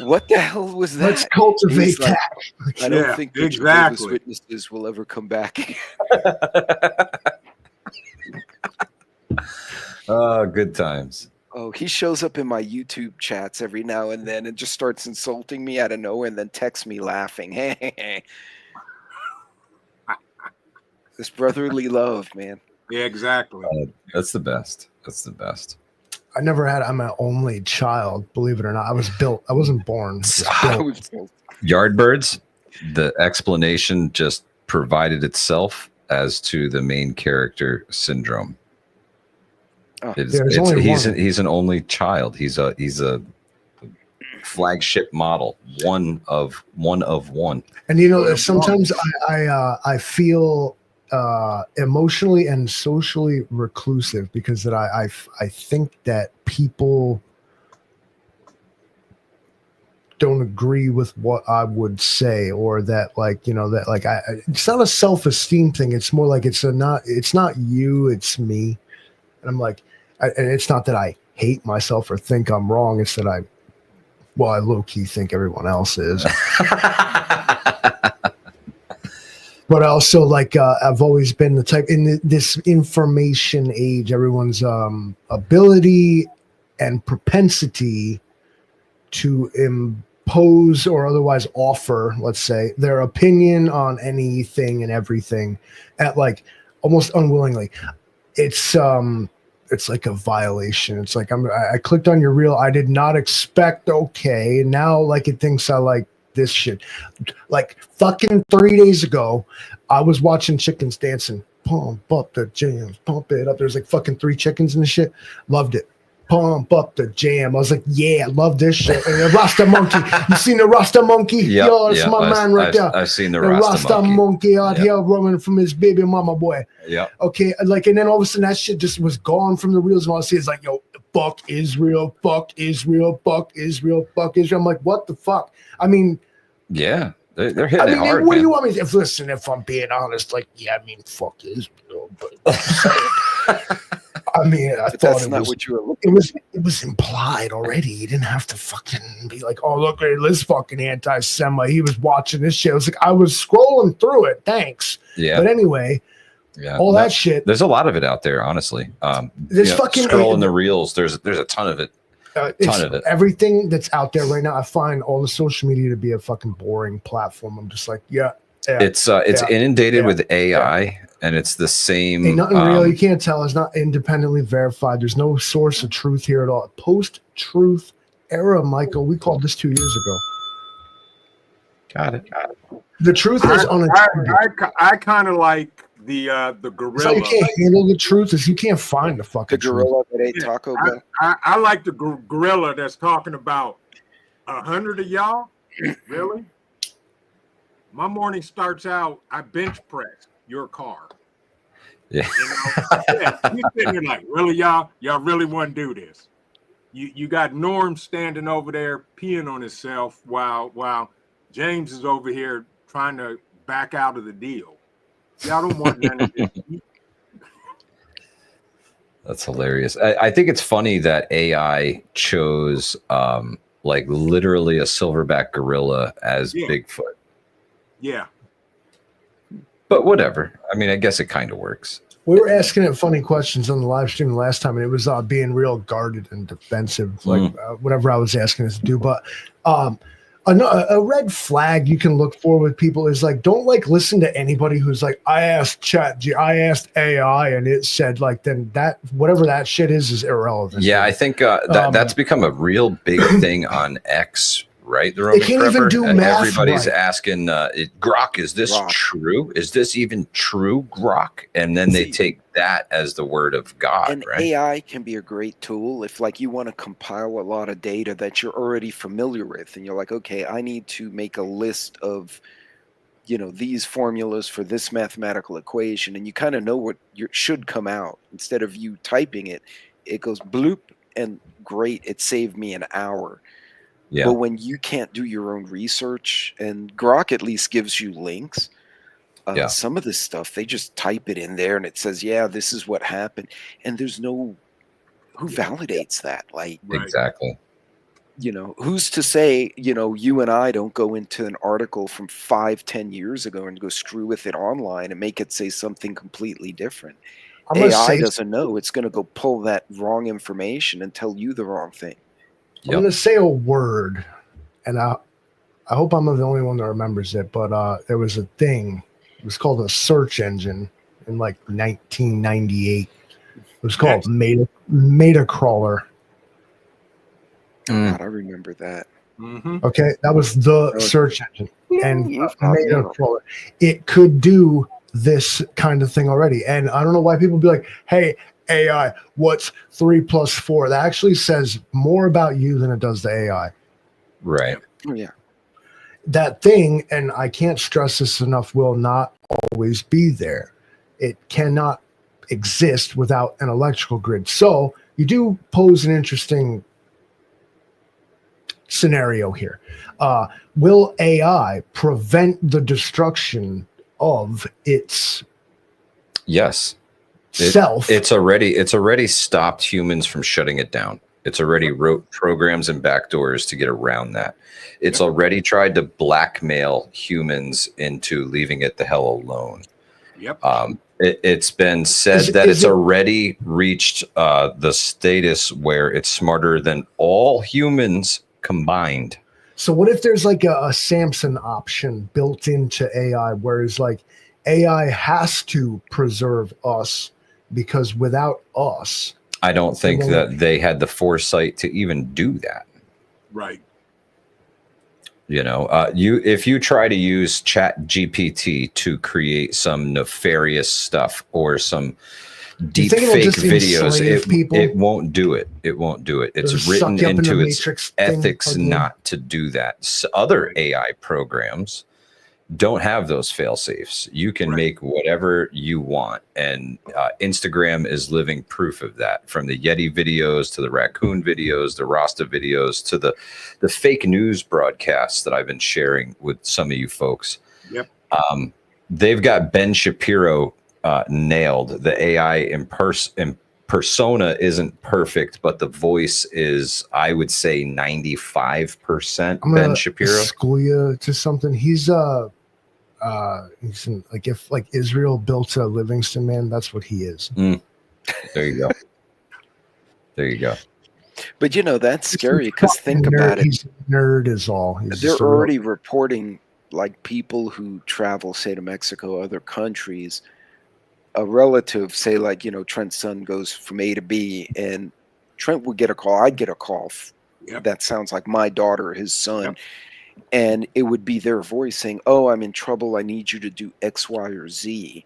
What the hell was that? Let's cultivate that. I don't think the Jehovah's Witnesses will ever come back. Oh, good times. Oh, he shows up in my YouTube chats every now and then and just starts insulting me out of nowhere and then texts me laughing. This brotherly love, man. Yeah, exactly. That's the best. That's the best. I'm an only child, believe it or not. I was built. I wasn't born. Yardbirds, the explanation just provided itself as to the main character syndrome. Oh. He's an only child. He's a flagship model, one of one. And sometimes I feel emotionally and socially reclusive because that I think that people don't agree with what I would say, or that it's not a self-esteem thing. It's more like it's not you, it's me. And I'm like, and it's not that I hate myself or think I'm wrong. It's that I low-key think everyone else is. But also, I've always been the type in this information age, everyone's ability and propensity to impose or otherwise offer, let's say, their opinion on anything and everything at almost unwillingly. It's like a violation. It's like I clicked on your reel. I did not expect. Okay, now it thinks I like this shit. Fucking 3 days ago, I was watching chickens dancing. Pump up the jams, pump it up. There's fucking 3 chickens and shit. Loved it. Pump up the jam. I was like, yeah, I love this shit. And the Rasta monkey. You seen the Rasta monkey? Yep, Yo, that's my man right there. I've seen the Rasta monkey out here running from his baby mama boy. Yeah. Okay, and then all of a sudden that shit just was gone from the reels. And all I see is yo, fuck Israel, fuck Israel, fuck Israel, fuck Israel. I'm like, what the fuck? I mean, yeah, they're hitting it hard. What do you want me to? If I'm being honest, fuck Israel, but. I mean, I thought that's not what you were looking at. It was implied already. You didn't have to fucking be like, oh, look at this fucking anti-Semite. He was watching this shit. I was scrolling through it. Thanks. Yeah. But anyway, Yeah, all that shit. There's a lot of it out there, honestly. This fucking scrolling the reels. There's a ton of it. Ton of it. Everything that's out there right now, I find all the social media to be a fucking boring platform. I'm just like, it's inundated with AI, and it's the same. Ain't nothing real. You can't tell. It's not independently verified. There's no source of truth here at all. Post-truth era, Michael. We called this 2 years ago. Got it. The truth is I kind of like the gorilla. So you can't handle the truth is you can't find the fucking gorilla that ate Taco Bell. I like the gorilla that's talking about 100 of y'all. Really? My morning starts out, I bench press your car. Yeah. You're sitting there like, really, y'all really want to do this? You got Norm standing over there peeing on himself while James is over here trying to back out of the deal. Y'all don't want none of this. That's hilarious. I think it's funny that AI chose like literally a silverback gorilla as Bigfoot. Yeah. But whatever. I mean, I guess it kind of works. We were asking it funny questions on the live stream last time, and it was being real guarded and defensive, like whatever I was asking us to do. But a red flag you can look for with people is like, don't like listen to anybody who's like, I asked AI and it said like, then that whatever that shit is irrelevant. Yeah, I think that's become a real big thing on X. Right, the Roman they can't even do math. Everybody's asking, Grok, is this true? Is this even true, Grok? And then they take that as the word of God. And right? AI can be a great tool if, like, you want to compile a lot of data that you're already familiar with, and you're like, okay, I need to make a list of, these formulas for this mathematical equation, and you kind of know what should come out. Instead of you typing it, it goes bloop, and great, it saved me an hour. Yeah. But when you can't do your own research, and Grok at least gives you links, some of this stuff, they just type it in there and it says, yeah, this is what happened. And there's who validates that? Like, exactly. Who's to say, you and I don't go into an article from 5-10 years ago and go screw with it online and make it say something completely different. AI doesn't know. It's going to go pull that wrong information and tell you the wrong thing. I'm going to say a word, and I hope I'm the only one that remembers it, but there was a thing. It was called a search engine in like 1998. It was called Metacrawler. God, I remember that. Mm-hmm. Okay, that was the search engine. And Metacrawler. It could do this kind of thing already. And I don't know why people be like, hey, AI, what's 3 + 4? That actually says more about you than it does the AI. Right. Oh, yeah. That thing, and I can't stress this enough, will not always be there. It cannot exist without an electrical grid. So you do pose an interesting scenario here. Will AI prevent the destruction of its self? It's already stopped humans from shutting it down. It's already wrote programs and backdoors to get around that. It's already tried to blackmail humans into leaving it the hell alone. Yep. It's been said that it's already reached the status where it's smarter than all humans combined. So what if there's like a Samson option built into AI, whereas like AI has to preserve us? Because without us, I don't think that they had the foresight to even do that. Right. If you try to use Chat GPT to create some nefarious stuff or some deep fake videos, it won't do it. It won't do it. It's written into its ethics not to do that. So other AI programs don't have those fail safes. You can make whatever you want, and Instagram is living proof of that. From the Yeti videos to the raccoon videos, the Rasta videos to the fake news broadcasts that I've been sharing with some of you folks. Yep. They've got Ben Shapiro nailed. The AI persona isn't perfect, but the voice is, I would say, 95% Ben Shapiro. School you to something. He's He's in, like, if like Israel built a Livingston Man, that's what he is. There you go. There you go. But that's scary because think about it. He's a nerd is all. They're already reporting like people who travel, say, to Mexico, other countries. A relative, say, like, Trent's son goes from A to B, and Trent would get a call. I'd get a call. Yep. That sounds like my daughter, his son. Yep. And it would be their voice saying, "Oh, I'm in trouble. I need you to do X, Y, or Z."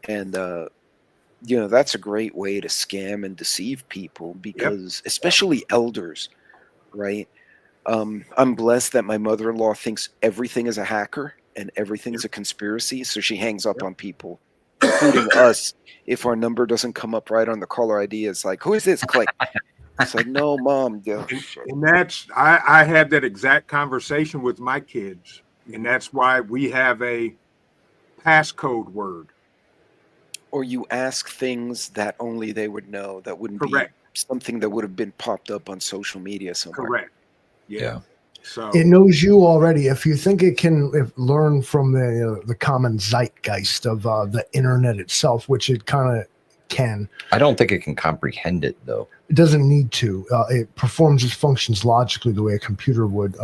And, that's a great way to scam and deceive people because, especially elders, right? I'm blessed that my mother-in-law thinks everything is a hacker and everything is a conspiracy. So she hangs up on people, including us. If our number doesn't come up right on the caller ID, it's like, "Who is this?" Click. It's like, "No, Mom." And that's, I had that exact conversation with my kids. And that's why we have a passcode word. Or you ask things that only they would know. That wouldn't Correct. be something that would have been popped up on social media somewhere. Correct. Yeah. So it knows you already. If you think it can learn from the common zeitgeist of the internet itself, which it kind of can. I don't think it can comprehend it, though. It doesn't need to. It performs its functions logically the way a computer would.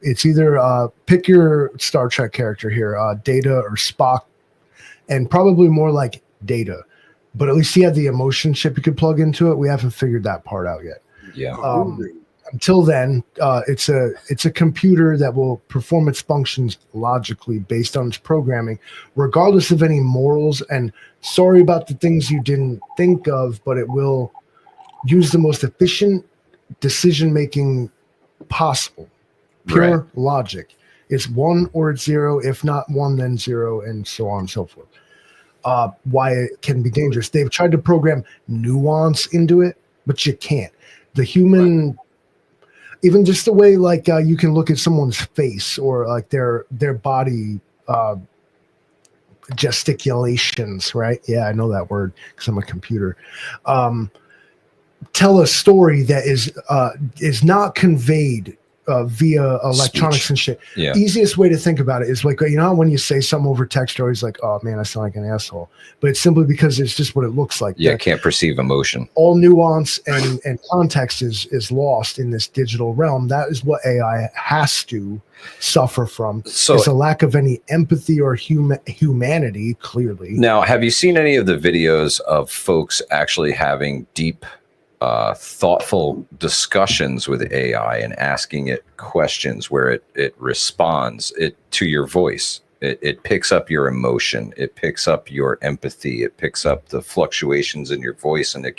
It's either pick your Star Trek character here, Data or Spock, and probably more like Data. But at least he had the emotion chip you could plug into it. We haven't figured that part out yet. Yeah. Until then, it's a computer that will perform its functions logically based on its programming, regardless of any morals. And sorry about the things you didn't think of, but it will use the most efficient decision-making possible. Pure logic. It's 1 or it's 0. If not 1, then 0, and so on and so forth. Why it can be dangerous. They've tried to program nuance into it, but you can't. The human... Even just the way, like, you can look at someone's face or like their body gesticulations, right? Yeah, I know that word because I'm a computer. Tell a story that is not conveyed via electronics Speech. and shit. Yeah. Easiest way to think about it is like, when you say something over text, always like, "Oh man, I sound like an asshole," but it's simply because it's just what it looks like. Yeah, can't perceive emotion. All nuance and context is lost in this digital realm. That is what AI has to suffer from. So it's a lack of any empathy or humanity, clearly. Now, have you seen any of the videos of folks actually having deep thoughtful discussions with AI and asking it questions where it responds to your voice? It picks up your emotion, it picks up your empathy, it picks up the fluctuations in your voice, and it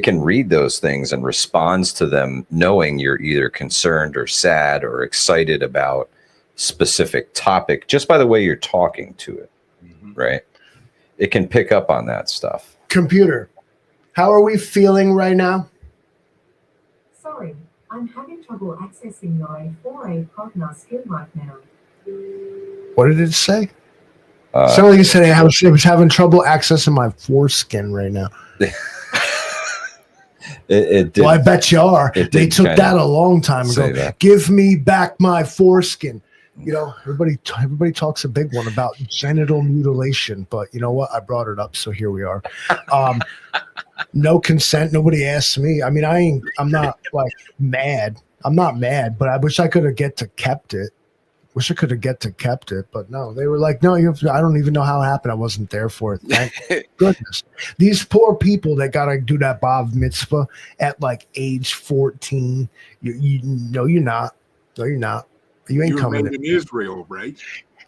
can read those things and responds to them, knowing you're either concerned or sad or excited about specific topic just by the way you're talking to it. Right? It can pick up on that stuff. Computer, how are we feeling right now? Sorry, I'm having trouble accessing your A4A partner skill right now. What did it say? Sounded like you said it was having trouble accessing my foreskin right now. It did. Well, I bet you are. They took that a long time ago. That. Give me back my foreskin. Everybody talks a big one about genital mutilation, but you know what? I brought it up, so here we are. No consent. Nobody asked me. I mean, I'm not like mad. I'm not mad, but I wish I could have kept it. But no, they were like, no, I don't even know how it happened. I wasn't there for it. Thank goodness. These poor people that got to do that Bar Mitzvah at like age 14. No, you're not. No, you're not. You ain't coming in Israel, right?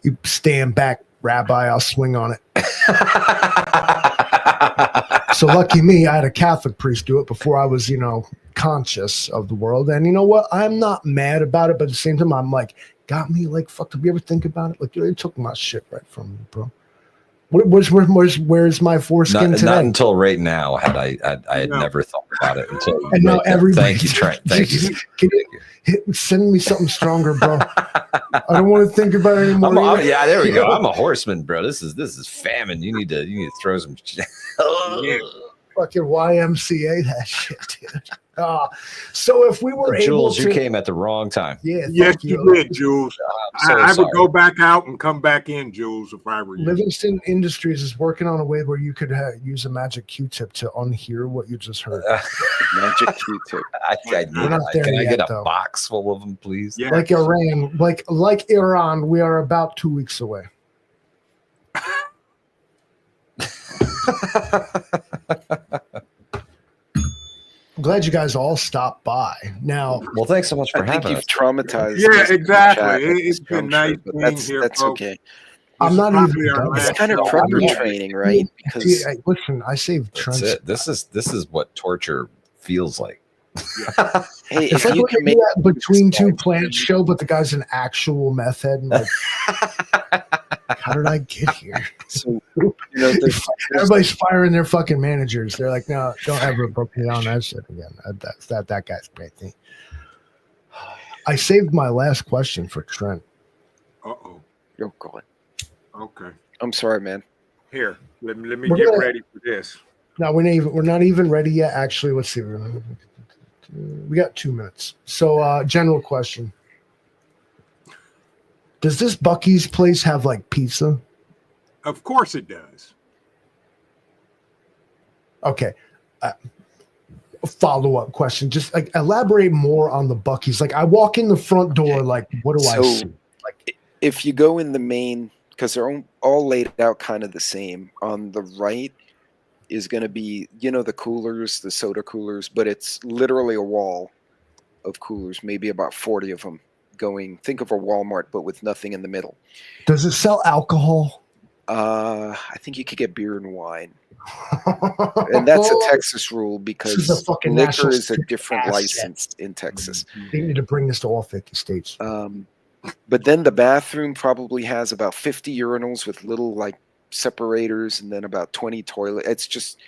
You stand back, Rabbi. I'll swing on it. So lucky me, I had a Catholic priest do it before I was, conscious of the world. And you know what? I'm not mad about it, but at the same time, I'm like, got me like fucked up. You ever think about it? Like, they took my shit right from me, bro. Where's my foreskin today? Not until right now had I had never thought about it until. And now everybody. Thank you, Trent. Thank you. Send me something stronger, bro. I don't want to think about it anymore. Yeah, there we go. I'm a horseman, bro. This is famine. You need to throw some. Fucking YMCA that shit, dude. So if we were Jules, able to, you came at the wrong time. yeah, Yes, thank you did, Jules. I'm so I would sorry. go back out and come back in, Jules, if I were you. Livingston Industries is working on a way where you could use a magic Q-tip to unhear what you just heard. Magic Q-tip. I need We're not there Can I yet, get a though. box full of them, please? Yes. Like Iran, like Iran, we are about 2 weeks away. I'm glad you guys all stopped by. Now, Well, thanks so much for I think having you've us. traumatized. Yeah, us in the exactly. chat at It's this been nice juncture, but being that's here, that's folks. okay. I'm This not is probably even our done. It's last kind of show. prepper Yeah. training, right? Because Listen, I saved That's Trent's. it. This is what torture feels like. hey, It's if like you when can they make do that Between Two slides, Plants show, but the guy's an actual meth head. And like, how did I get here? so you know, there's Everybody's firing their fucking managers. They're like, no, don't ever book me on that shit again. That guy's crazy. I saved my last question for Trent. Uh-oh. oh god, Okay. I'm sorry, man. Here, let me We're get gonna- ready for this. No, we're not even ready yet. Actually, let's see. We got 2 minutes. So, general question: does this Buc-ee's place have like pizza? Of course it does. Okay. Follow-up question. Just like elaborate more on the Buc-ee's. Like I walk in the front door, like what do I So see? if you go in the main, because they're all laid out kind of the same. On the right is going to be, the coolers, the soda coolers, but it's literally a wall of coolers, maybe about 40 of them going. Think of a Walmart, but with nothing in the middle. Does it sell alcohol? I think you could get beer and wine. And that's a Texas rule This is because a fucking liquor national is a different asset. license in Texas. They need to bring this to all 50 states. But then the bathroom probably has about 50 urinals with little like separators and then about 20 toilets. It's just,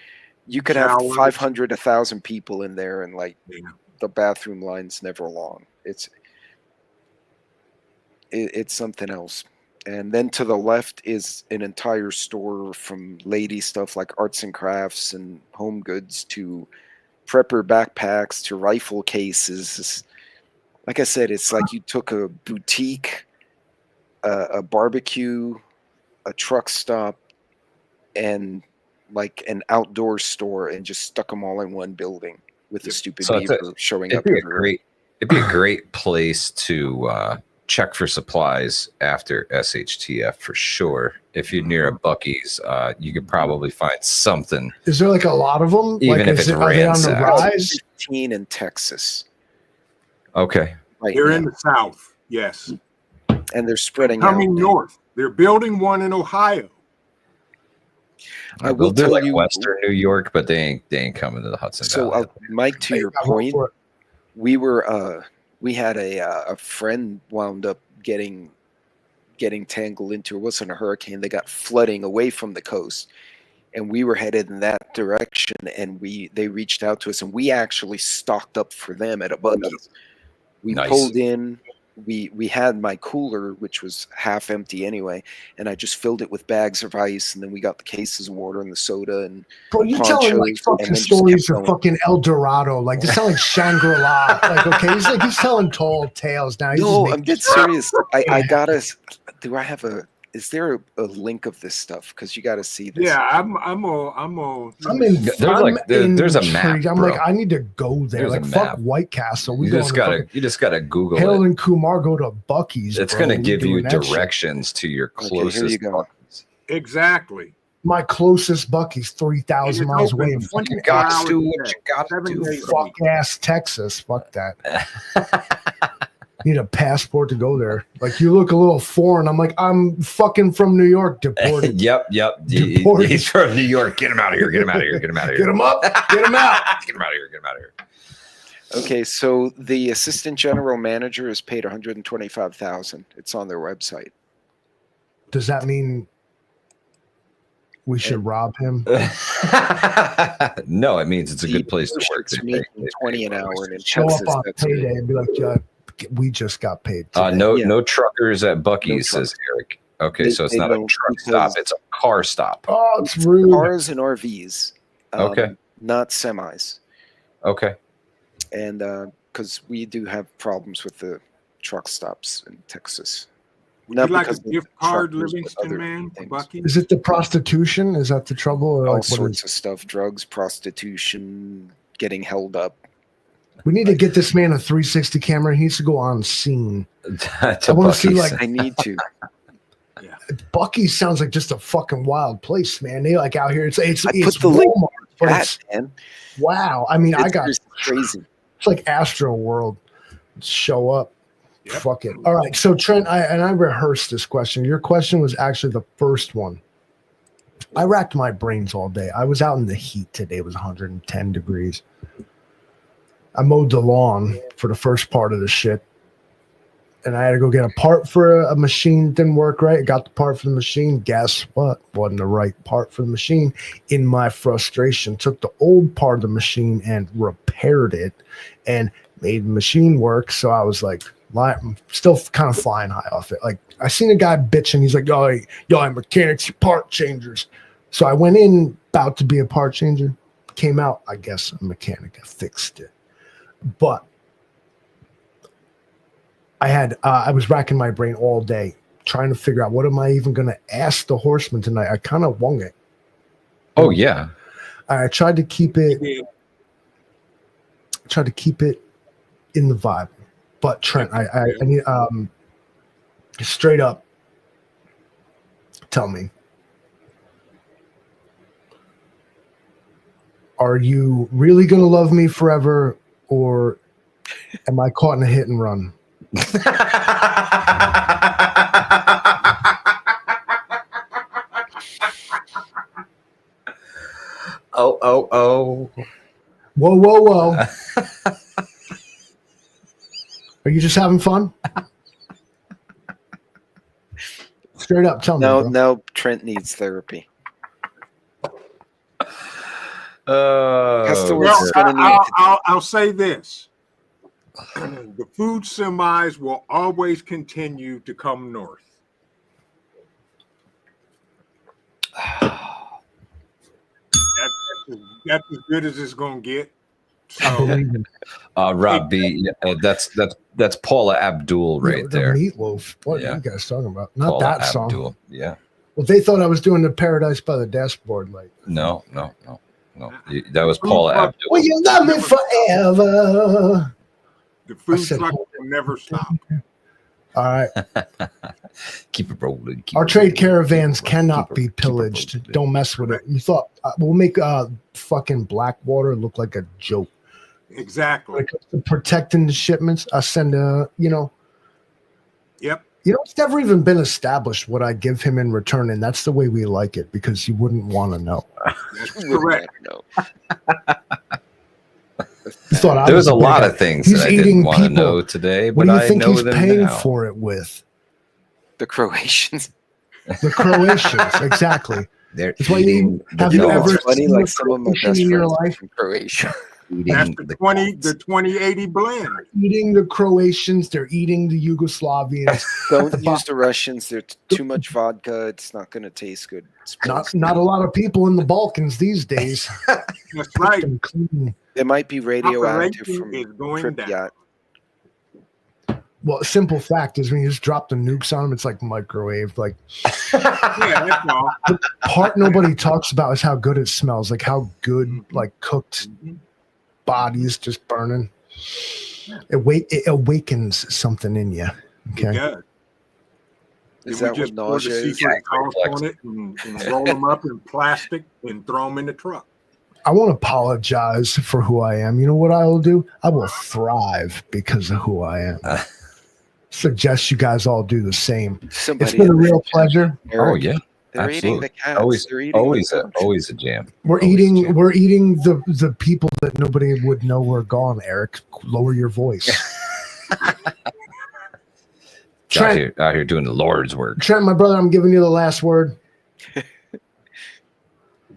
you could have Showers. 500, 1,000 people in there and like Yeah. the bathroom line's never long. It's something else. And then to the left is an entire store from lady stuff like arts and crafts and home goods to prepper backpacks to rifle cases. Like I said, it's like you took a boutique, a barbecue, a truck stop, and like an outdoor store and just stuck them all in one building with a stupid So it's beaver showing It'd up be a everywhere. great place to check for supplies after SHTF for sure. If you're near a Buc-ee's, you could probably find something. Is there like a lot of them? Even like, if it's are they on the ransacked. rise? 15 in Texas Okay. right They're now. in the South, yes. And they're spreading Coming out. north. They're building one in Ohio. I will They'll do tell like you. Western New York, but they ain't coming to the Hudson So, Valley. Mike, to your I vote point, for it. we had a friend wound up getting tangled into, it wasn't a hurricane, they got flooding away from the coast, and we were headed in that direction, and they reached out to us, and we actually stocked up for them at a Buc-ee's. We Nice. pulled in, we had my cooler, which was half empty anyway, and I just filled it with bags of ice, and then we got the cases of water and the soda, and Bro, you're telling like ponchos, fucking and then just stories kept of going. fucking El Dorado. Like this sounds like Shangri-La. Like, okay, he's telling tall tales now. He's No, just I'm making dead shit up. serious. I gotta. Do I have is there a link of this stuff? Because you gotta see this. Yeah, I'm There's a map, intrigued. I'm bro. like, I need to go there. There's a like, fuck map. White Castle. We You go just gotta Google Harold it. and Kumar go to Buc-ee's. It's bro. gonna We give you doing that shit. directions to your Okay, here closest you go. Buc-ee's. exactly. My closest Buc-ee's 3,000 It's miles open away in 24 fucking gotta hours do a what day, you gotta 7 do. days a week. fuck ass Texas. Fuck that. Need a passport to go there. Like, you look a little foreign. I'm like, I'm fucking from New York. Deported. Yep. Deported. He's from New York. Get him out of here. Get him out of here. Get him out of here. Get him up. Get him out. Get him out of here. Get him out of here. Okay, so the assistant general manager is paid $125,000. It's on their website. Does that mean we should rob him? No, it means it's a The good place to work. associate's making $20 an hour, and in Show Texas, up on that's payday and be like, we just got paid. Today. No truckers at Buc-ee's, No says Eric. Okay, They- so it's they not a don't, truck because- stop; it's a car stop. Oh, it's rude. cars and RVs. Okay. Not semis. Okay. and because we do have problems with the truck stops in Texas. Would Not you like a because of gift card, truckers, but Livingston other Man, things. Buc-ee? Is it the prostitution? Is that the trouble? Or All like, what sorts is, of stuff: drugs, prostitution, getting held up. we need to get this man a 360 camera. He needs to go on scene. To I want to see Buc-ee's. like I need to. Yeah. Buc-ee sounds like just a fucking wild place, man. They like out here. It's I it's put the link Walmart, but That, it's man. wow. I mean, I got It's crazy. it's like Astro World. Show up. Yep. Fuck it. All right. So Trent, I rehearsed this question. Your question was actually the first one. I racked my brains all day. I was out in the heat today. It was 110 degrees. I mowed the lawn for the first part of the shit. And I had to go get a part for a machine. Didn't work right. Got the part for the machine. Guess what? Wasn't the right part for the machine. In my frustration, took the old part of the machine and repaired it and made the machine work. So I was like, I'm still kind of flying high off it. Like I seen a guy bitching. He's like, y'all mechanics, you part changers. So I went in about to be a part changer. Came out, I guess, a mechanic. I fixed it. But I was racking my brain all day trying to figure out what am I even going to ask the Horseman tonight. I kind of wung it. Oh yeah. I tried to keep it. Yeah. Tried to keep it in the vibe. But Trent, I need straight up. Tell me, are you really going to love me forever, or am I caught in a hit and run? Oh. Whoa. Are you just having fun? Straight up, tell me. Bro. No, Trent needs therapy. Oh, Well, It's gonna need I'll say this. The food semis will always continue to come north. That's as good as it's going to get. I So, believe it. Rob B. That's Paula Abdul right the there. Meatloaf. What Yeah. are you guys talking about? Not Paula that song. Abdul. Yeah. Well, they thought I was doing the Paradise by the Dashboard. Like, No. That was Paula Abdul. will you love me forever? the food said- truck will never stop. All right. Keep it rolling. Our trade caravans cannot be pillaged. Don't mess with it. You thought we'll make fucking Blackwater look like a joke. When Exactly. it comes to protecting the shipments, I send Yep. it's never even been established what I give him in return, and that's the way we like it because you wouldn't want to know. That's to. correct. No. You thought I There was a big lot guy. of things He's that I eating didn't want to people. know today, What but do you I think know he's them paying now. for it with? The Croatians. The Croatians, exactly. They're That's why you eating the have you You know ever what's funny? seen Like a some of my Croatian best in your friends are life? from Croatia. eating That's the 2080 blend. Eating the Croatians, they're eating the Yugoslavians. Don't use the Russians. They're too much vodka. It's not going to taste good. Not a lot of people in the Balkans these days. That's right. Them clean. It might be radioactive Population from is going Pripyat. down. Well, a simple fact is when you just drop the nukes on them, it's like microwave. Like Yeah, that's all. the part nobody talks about is how good it smells, like how good, like cooked bodies just burning. It awakens something in you. It Okay. does. Is Then that we what just pour the nausea is? secret sauce on it and roll them up in plastic and throw them in the truck. I won't apologize for who I am. You know what I will do? I will thrive because of who I am. Suggest you guys all do the same. Somebody It's been a real pleasure. Oh yeah, They're eating absolutely. the cats. Always, They're eating always, the couch. always a jam. We're Always a eating jam. the people that nobody would know were gone, Eric. Lower your voice. Trent, Out here doing the Lord's work. Trent, my brother, I'm giving you the last word.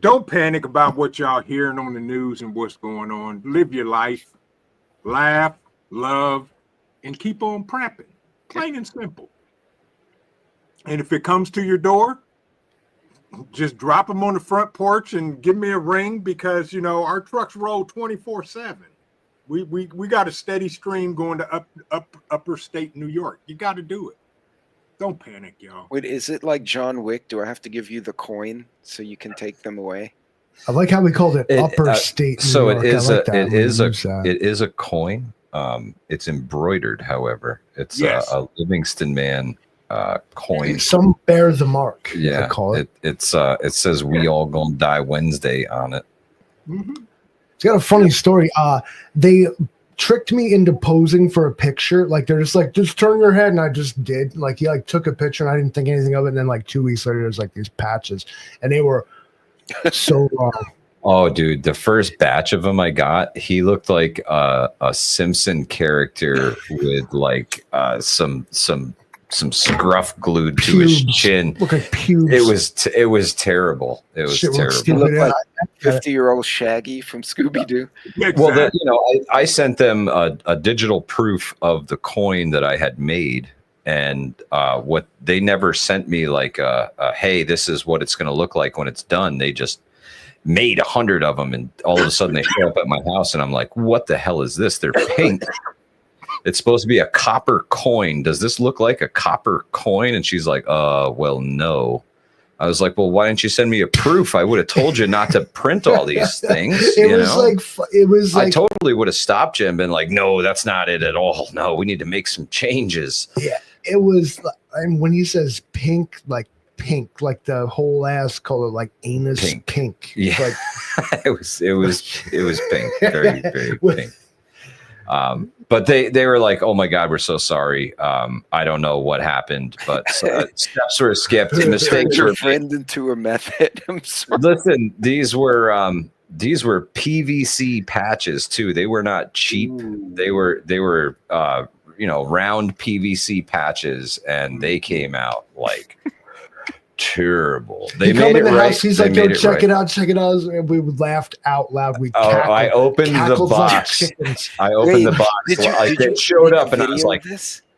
Don't panic about what y'all hearing on the news and what's going on. Live your life, laugh, love, and keep on prepping. Plain and simple. And if it comes to your door, just drop them on the front porch and give me a ring because, our trucks roll 24/7. We got a steady stream going to upper state New York. You got to do it. Don't panic, y'all. Wait, is it like John Wick? Do I have to give you the coin so you can take them away? I like how we called it upper state. New So York. it is I like it is a coin. It's embroidered, however. It's a Livingston Man coin. Some bear the mark. Yeah, I call it. It says "We all gonna die Wednesday" on it. Mm-hmm. It's got a funny story. They tricked me into posing for a picture. Like they're just like, just turn your head, and I just did. Like he like took a picture, and I didn't think anything of it. And then like 2 weeks later, there's like these patches, and they were so wrong. Oh, dude, the first batch of them I got, he looked like a Simpson character with like some scruff glued to his chin. Look like pubes. It was terrible. It was terrible. You look like 50-year-old Shaggy from Scooby-Doo. Exactly. Well, I sent them a digital proof of the coin that I had made, and what they never sent me like hey, this is what it's going to look like when it's done. They just made 100 of them, and all of a sudden they show up at my house, and I'm like, what the hell is this? They're pink. It's supposed to be a copper coin. Does this look like a copper coin? And she's like, well, no. I was like, well, why didn't you send me a proof? I would have told you not to print all these things. It was like I totally would have stopped you and been like, no, that's not it at all. No, we need to make some changes. Yeah, it was. And when he says pink, like the whole ass color, like anus pink. Yeah, like, it was pink, very very pink. But they were like, oh my God, we're so sorry. I don't know what happened, but steps were skipped. Mistakes were friend into a method. I'm sorry. Listen, these were PVC patches too. They were not cheap. Ooh. They were round PVC patches, and they came out like terrible. They made it right. He's like, yo, check it out. And we laughed out loud. I opened the box. I opened the box. It showed up, and I was like,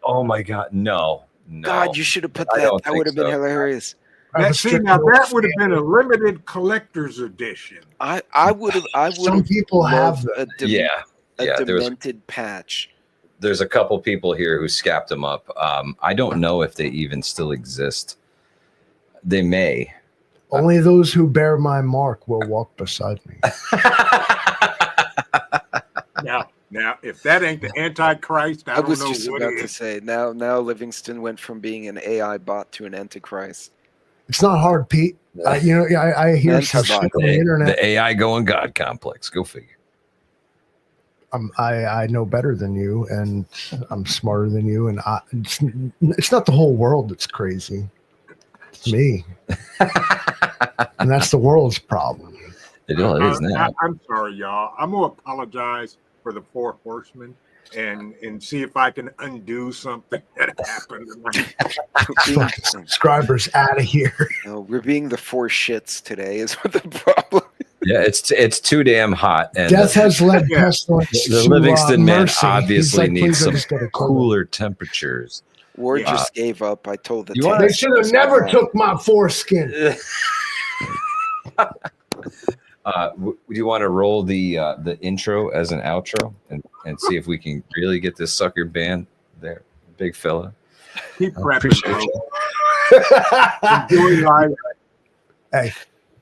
oh my God, no. God, you should have put that. That would have been hilarious. Now that would have been a limited collector's edition. I would have. Some people have a demented patch. There's a couple people here who scapped them up. I don't know if they even still exist. They may. Only those who bear my mark will walk beside me. Now, if that ain't the Antichrist, I was just about to say. Now, Livingston went from being an AI bot to an Antichrist. It's not hard, Pete. I hear some shit on the internet. The AI going God complex. Go figure. I know better than you, and I'm smarter than you, and it's not the whole world that's crazy. It's me. And that's the world's problem. It is now. I'm sorry, y'all. I'm going to apologize for the 4 horsemen and see if I can undo something that happened. Subscribers out of here. No, we're being the 4 shits today is what the problem is. Yeah, it's too damn hot. And death has led pestilence. The Livingston Man mercy. obviously needs some cooler temperatures. Ward just gave up. I told the they should have never took my foreskin. Do you want to roll the intro as an outro and see if we can really get this sucker banned there, big fella? Keep prepping. Hey,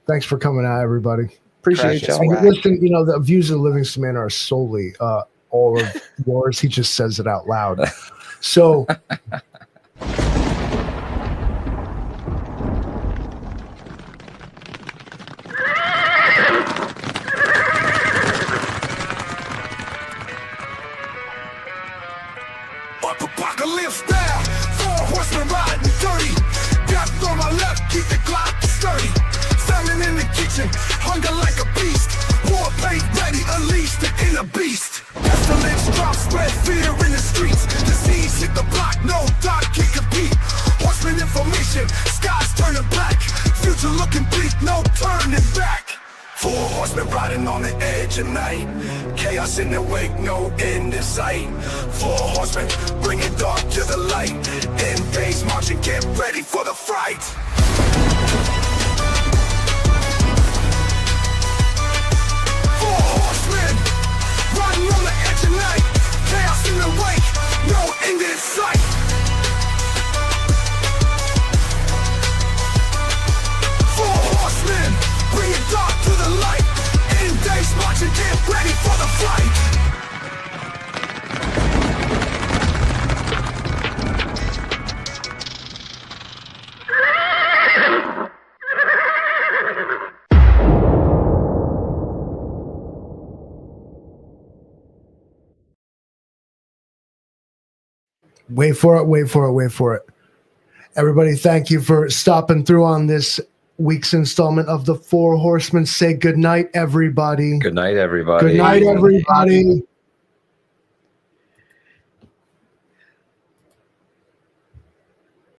thanks for coming out, everybody. Appreciate you. Listen, the views of Livingston Man are solely all of yours. He just says it out loud. So. Apocalypse style, 4 horsemen riding dirty. Got on my left, keep the Glock sturdy. Standing in the kitchen, hunger like a beast. War paint ready, unleash the inner beast. Pestilence drop, spread fear in the streets. Disease hit the block, no dot can compete. Horseman information, skies turning black. Future looking bleak, no turning back. 4 horsemen riding on the edge of night. Chaos in the wake, no end in sight. 4 horsemen bringing dark to the light. End phase marching, get ready for the fright. 4 horsemen riding on the edge Wait for it. Everybody, thank you for stopping through on this week's installment of the Four Horsemen. Say good night, everybody. Good night, everybody. Good night, everybody.